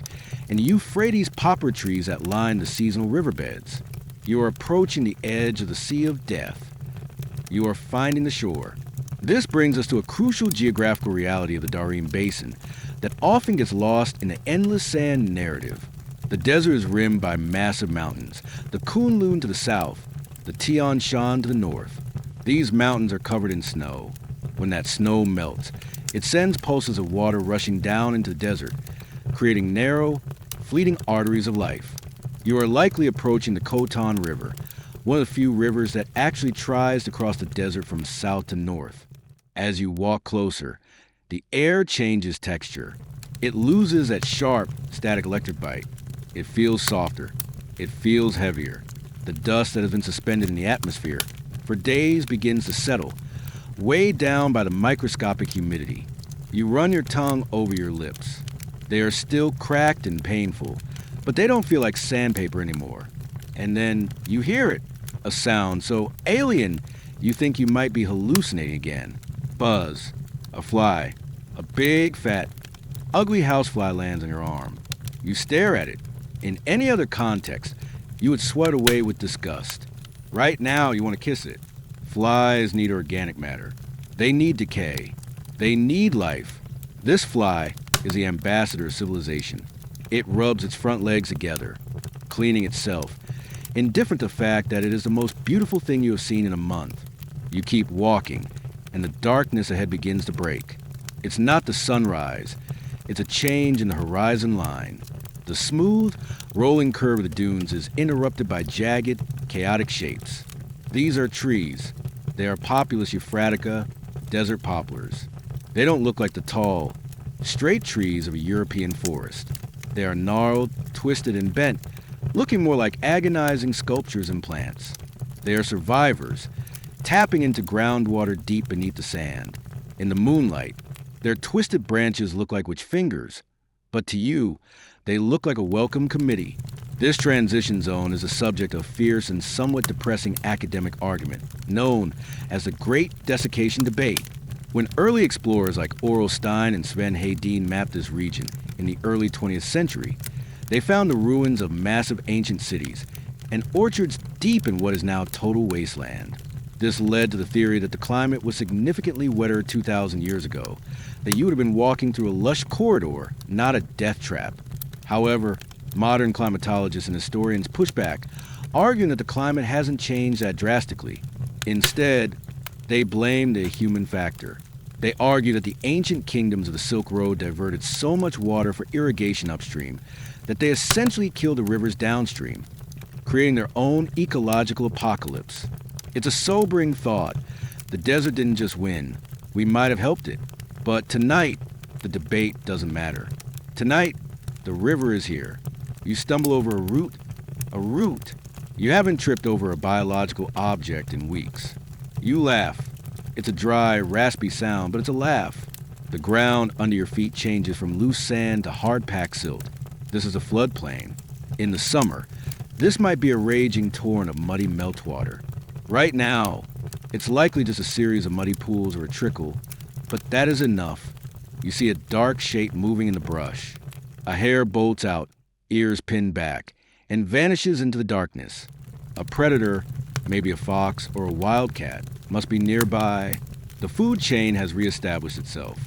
Speaker 1: and the Euphrates poplar trees that line the seasonal riverbeds. You are approaching the edge of the Sea of Death. You are finding the shore. This brings us to a crucial geographical reality of the Darien Basin that often gets lost in the endless sand narrative. The desert is rimmed by massive mountains, the Kunlun to the south, the Tian Shan to the north. These mountains are covered in snow. When that snow melts, it sends pulses of water rushing down into the desert, creating narrow, fleeting arteries of life. You are likely approaching the Khotan River, one of the few rivers that actually tries to cross the desert from south to north. As you walk closer, the air changes texture. It loses that sharp, static electric bite. It feels softer. It feels heavier. The dust that has been suspended in the atmosphere for days begins to settle, weighed down by the microscopic humidity. You run your tongue over your lips. They are still cracked and painful, but they don't feel like sandpaper anymore. And then you hear it, a sound so alien you think you might be hallucinating again. Buzz, a fly, a big, fat, ugly housefly lands on your arm. You stare at it. In any other context, you would sweat away with disgust. Right now, you want to kiss it. Flies need organic matter. They need decay. They need life. This fly is the ambassador of civilization. It rubs its front legs together, cleaning itself, indifferent to the fact that it is the most beautiful thing you have seen in a month. You keep walking, and the darkness ahead begins to break. It's not the sunrise. It's a change in the horizon line. The smooth, rolling curve of the dunes is interrupted by jagged, chaotic shapes. These are trees. They are Populus euphratica, desert poplars. They don't look like the tall, straight trees of a European forest. They are gnarled, twisted, and bent, looking more like agonizing sculptures and plants. They are survivors, tapping into groundwater deep beneath the sand. In the moonlight, their twisted branches look like witch fingers, but to you, they look like a welcome committee. This transition zone is a subject of fierce and somewhat depressing academic argument, known as the Great Desiccation Debate. When early explorers like Orel Stein and Sven Hedin mapped this region in the early 20th century, they found the ruins of massive ancient cities and orchards deep in what is now total wasteland. This led to the theory that the climate was significantly wetter 2,000 years ago, that you would have been walking through a lush corridor, not a death trap. However, modern climatologists and historians push back, arguing that the climate hasn't changed that drastically. Instead, they blame the human factor. They argue that the ancient kingdoms of the Silk Road diverted so much water for irrigation upstream that they essentially killed the rivers downstream, creating their own ecological apocalypse. It's a sobering thought. The desert didn't just win. We might have helped it. But tonight, the debate doesn't matter. Tonight, the river is here. You stumble over a root. You haven't tripped over a biological object in weeks. You laugh. It's a dry, raspy sound, but it's a laugh. The ground under your feet changes from loose sand to hard-packed silt. This is a floodplain. In the summer, this might be a raging torrent of muddy meltwater. Right now, it's likely just a series of muddy pools or a trickle, but that is enough. You see a dark shape moving in the brush. A hare bolts out, ears pinned back, and vanishes into the darkness. A predator, maybe a fox or a wildcat, must be nearby. The food chain has reestablished itself.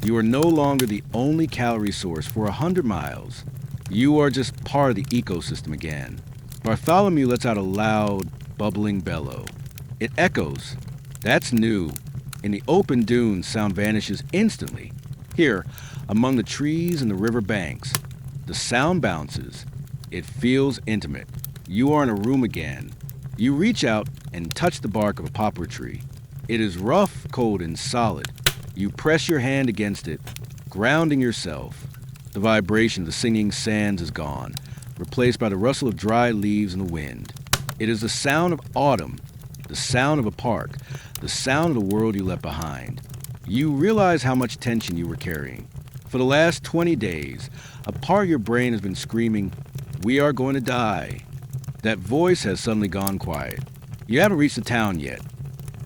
Speaker 1: You are no longer the only calorie source for 100 miles. You are just part of the ecosystem again. Bartholomew lets out a loud, bubbling bellow. It echoes. That's new. In the open dunes, sound vanishes instantly. Here, among the trees and the river banks, the sound bounces. It feels intimate. You are in a room again. You reach out and touch the bark of a poplar tree. It is rough, cold, and solid. You press your hand against it, grounding yourself. The vibration of the singing sands is gone, replaced by the rustle of dry leaves in the wind. It is the sound of autumn, the sound of a park, the sound of the world you left behind. You realize how much tension you were carrying. For the last 20 days, a part of your brain has been screaming, "We are going to die." That voice has suddenly gone quiet. You haven't reached the town yet.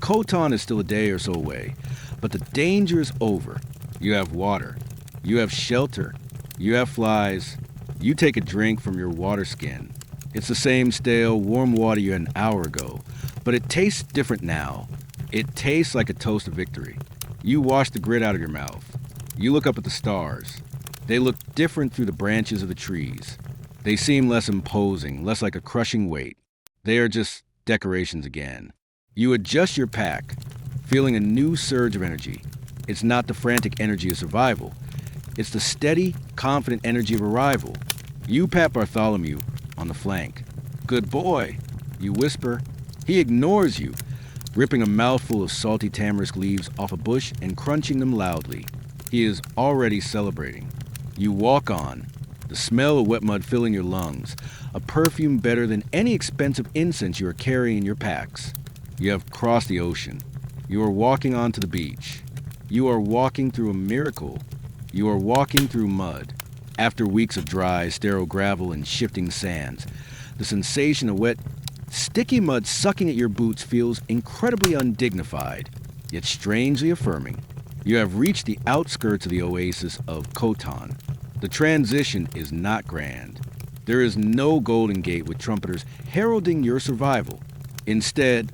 Speaker 1: Khotan is still a day or so away, but the danger is over. You have water. You have shelter. You have flies. You take a drink from your water skin. It's the same stale, warm water you had an hour ago, but it tastes different now. It tastes like a toast of victory. You wash the grit out of your mouth. You look up at the stars. They look different through the branches of the trees. They seem less imposing, less like a crushing weight. They are just decorations again. You adjust your pack, feeling a new surge of energy. It's not the frantic energy of survival. It's the steady, confident energy of arrival. You pat Bartholomew on the flank. "Good boy," you whisper. He ignores you, ripping a mouthful of salty tamarisk leaves off a bush and crunching them loudly. He is already celebrating. You walk on, the smell of wet mud filling your lungs, a perfume better than any expensive incense you are carrying in your packs. You have crossed the ocean. You are walking onto the beach. You are walking through a miracle. You are walking through mud. After weeks of dry, sterile gravel and shifting sands, the sensation of wet, sticky mud sucking at your boots feels incredibly undignified, yet strangely affirming. You have reached the outskirts of the oasis of Khotan. The transition is not grand. There is no Golden Gate with trumpeters heralding your survival. Instead,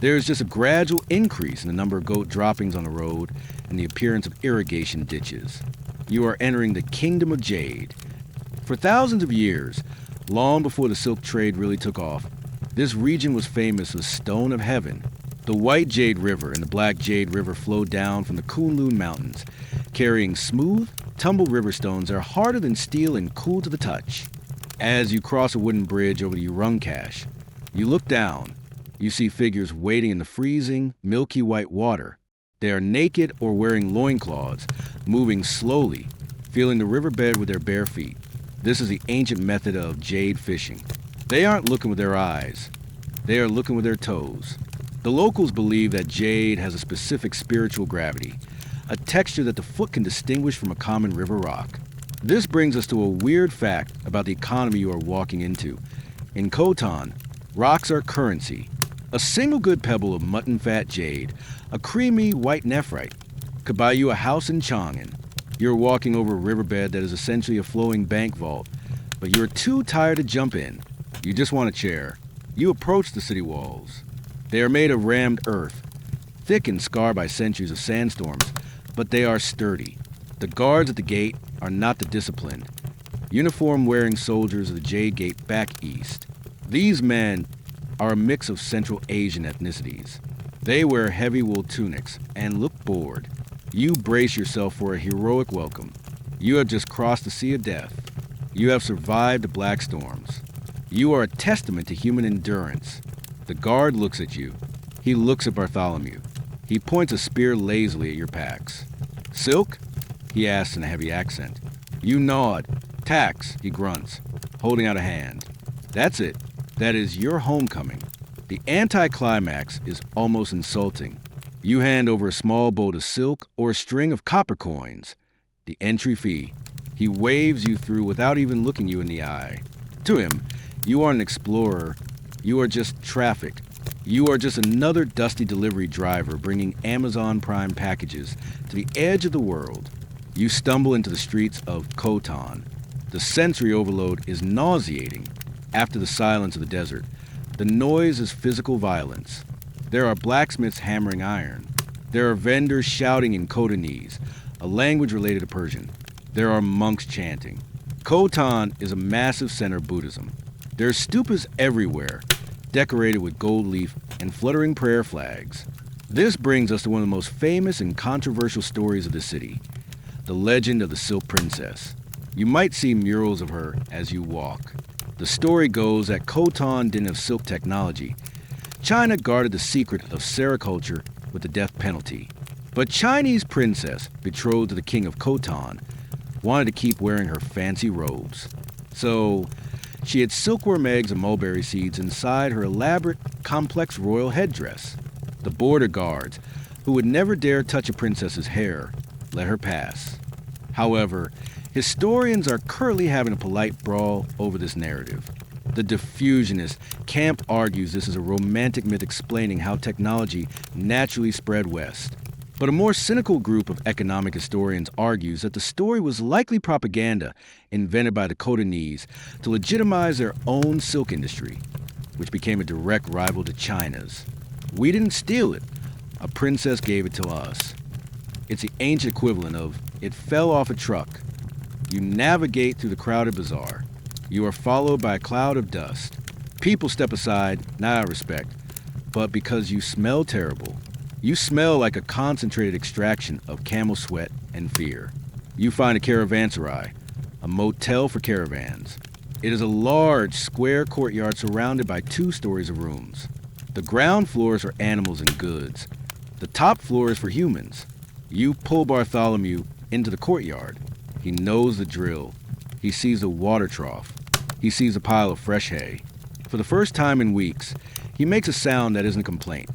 Speaker 1: there is just a gradual increase in the number of goat droppings on the road and the appearance of irrigation ditches. You are entering the Kingdom of Jade. For thousands of years, long before the silk trade really took off, this region was famous as Stone of Heaven. The White Jade River and the Black Jade River flow down from the Kunlun Mountains, carrying smooth, tumbled river stones that are harder than steel and cool to the touch. As you cross a wooden bridge over the Urungcache, you look down. You see figures wading in the freezing, milky white water. They are naked or wearing loincloths, moving slowly, feeling the riverbed with their bare feet. This is the ancient method of jade fishing. They aren't looking with their eyes. They are looking with their toes. The locals believe that jade has a specific spiritual gravity, a texture that the foot can distinguish from a common river rock. This brings us to a weird fact about the economy you are walking into. In Khotan, rocks are currency. A single good pebble of mutton fat jade, a creamy white nephrite, could buy you a house in Chang'an. You're walking over a riverbed that is essentially a flowing bank vault, but you're too tired to jump in. You just want a chair. You approach the city walls. They are made of rammed earth, thick and scarred by centuries of sandstorms, but they are sturdy. The guards at the gate are not the disciplined, uniform-wearing soldiers of the Jade Gate back east. These men are a mix of Central Asian ethnicities. They wear heavy wool tunics and look bored. You brace yourself for a heroic welcome. You have just crossed the sea of death. You have survived the black storms. You are a testament to human endurance. The guard looks at you. He looks at Bartholomew. He points a spear lazily at your packs. Silk? He asks in a heavy accent. You nod. Tax, he grunts, holding out a hand. That's it. That is your homecoming. The anticlimax is almost insulting. You hand over a small bolt of silk or a string of copper coins. The entry fee. He waves you through without even looking you in the eye. To him, you are an explorer. You are just traffic. You are just another dusty delivery driver bringing Amazon Prime packages to the edge of the world. You stumble into the streets of Khotan. The sensory overload is nauseating. After the silence of the desert, the noise is physical violence. There are blacksmiths hammering iron. There are vendors shouting in Khotanese, a language related to Persian. There are monks chanting. Khotan is a massive center of Buddhism. There are stupas everywhere, decorated with gold leaf and fluttering prayer flags. This brings us to one of the most famous and controversial stories of the city, the legend of the Silk Princess. You might see murals of her as you walk. The story goes that Khotan didn't have silk technology. China guarded the secret of sericulture with the death penalty. But Chinese princess, betrothed to the king of Khotan, wanted to keep wearing her fancy robes. So she had silkworm eggs and mulberry seeds inside her elaborate, complex royal headdress. The border guards, who would never dare touch a princess's hair, let her pass. However, historians are currently having a polite brawl over this narrative. The diffusionist camp argues this is a romantic myth explaining how technology naturally spread west. But a more cynical group of economic historians argues that the story was likely propaganda invented by the Khotanese to legitimize their own silk industry, which became a direct rival to China's. We didn't steal it. A princess gave it to us. It's the ancient equivalent of, it fell off a truck. You navigate through the crowded bazaar. You are followed by a cloud of dust. People step aside, not out of respect, but because you smell terrible. You smell like a concentrated extraction of camel sweat and fear. You find a caravanserai, a motel for caravans. It is a large, square courtyard surrounded by 2 stories of rooms. The ground floor is for animals and goods. The top floor is for humans. You pull Bartholomew into the courtyard. He knows the drill. He sees a water trough. He sees a pile of fresh hay. For the first time in weeks, he makes a sound that isn't a complaint.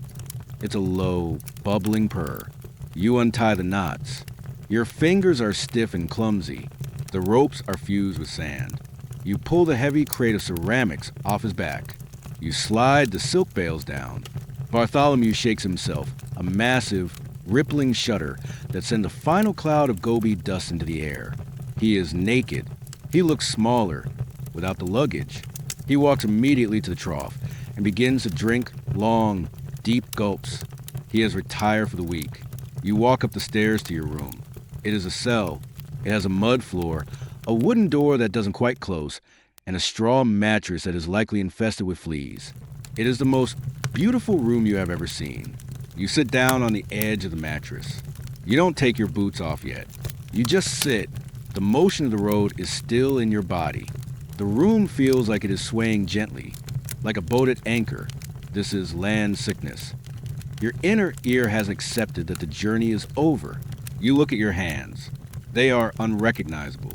Speaker 1: It's a low, bubbling purr. You untie the knots. Your fingers are stiff and clumsy. The ropes are fused with sand. You pull the heavy crate of ceramics off his back. You slide the silk bales down. Bartholomew shakes himself, a massive, rippling shudder that sends a final cloud of goby dust into the air. He is naked. He looks smaller, without the luggage. He walks immediately to the trough and begins to drink long, deep gulps. He has retired for the week. You walk up the stairs to your room. It is a cell. It has a mud floor, a wooden door that doesn't quite close, and a straw mattress that is likely infested with fleas. It is the most beautiful room you have ever seen. You sit down on the edge of the mattress. You don't take your boots off yet. You just sit. The motion of the road is still in your body. The room feels like it is swaying gently, like a boat at anchor. This is land sickness. Your inner ear has accepted that the journey is over. You look at your hands. They are unrecognizable.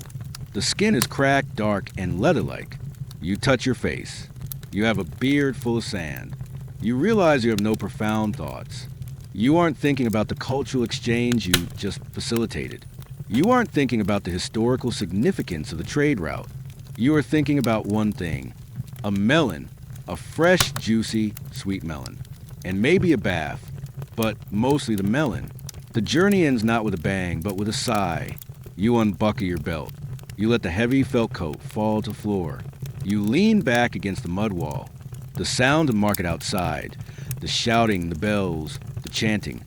Speaker 1: The skin is cracked, dark, and leather-like. You touch your face. You have a beard full of sand. You realize you have no profound thoughts. You aren't thinking about the cultural exchange you just facilitated. You aren't thinking about the historical significance of the trade route. You are thinking about one thing: a melon, a fresh, juicy, sweet melon, and maybe a bath, but mostly the melon. The journey ends not with a bang, but with a sigh. You unbuckle your belt. You let the heavy felt coat fall to the floor. You lean back against the mud wall. The sound of market outside, the shouting, the bells, the chanting,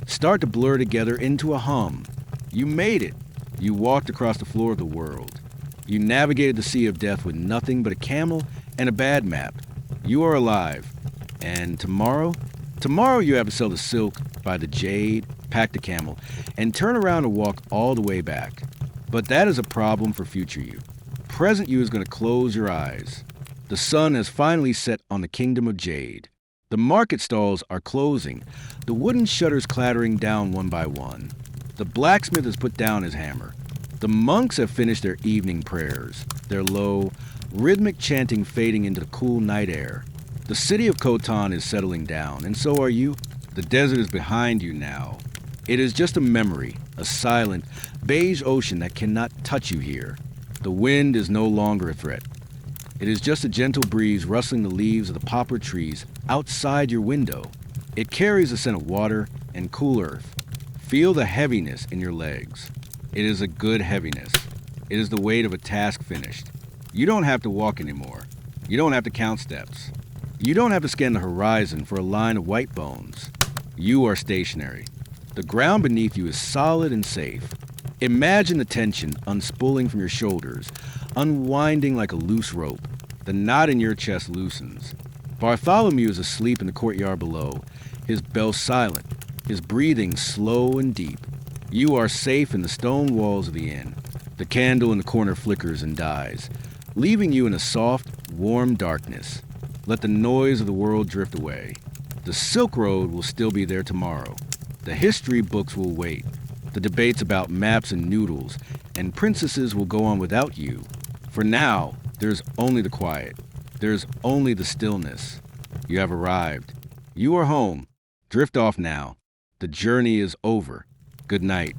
Speaker 1: start to blur together into a hum. You made it. You walked across the floor of the world. You navigated the sea of death with nothing but a camel and a bad map. You are alive. And tomorrow? Tomorrow you have to sell the silk, buy the jade, pack the camel, and turn around and walk all the way back. But that is a problem for future you. Present you is going to close your eyes. The sun has finally set on the kingdom of jade. The market stalls are closing, the wooden shutters clattering down one by one. The blacksmith has put down his hammer. The monks have finished their evening prayers, their low, rhythmic chanting fading into the cool night air. The city of Khotan is settling down, and so are you. The desert is behind you now. It is just a memory, a silent, beige ocean that cannot touch you here. The wind is no longer a threat. It is just a gentle breeze rustling the leaves of the poplar trees outside your window. It carries the scent of water and cool earth. Feel the heaviness in your legs. It is a good heaviness. It is the weight of a task finished. You don't have to walk anymore. You don't have to count steps. You don't have to scan the horizon for a line of white bones. You are stationary. The ground beneath you is solid and safe. Imagine the tension unspooling from your shoulders, unwinding like a loose rope. The knot in your chest loosens. Bartholomew is asleep in the courtyard below, his bell silent, his breathing slow and deep. You are safe in the stone walls of the inn. The candle in the corner flickers and dies, leaving you in a soft, warm darkness. Let the noise of the world drift away. The Silk Road will still be there tomorrow. The history books will wait. The debates about maps and noodles and princesses will go on without you. For now, there's only the quiet. There's only the stillness. You have arrived. You are home. Drift off now. The journey is over. Good night.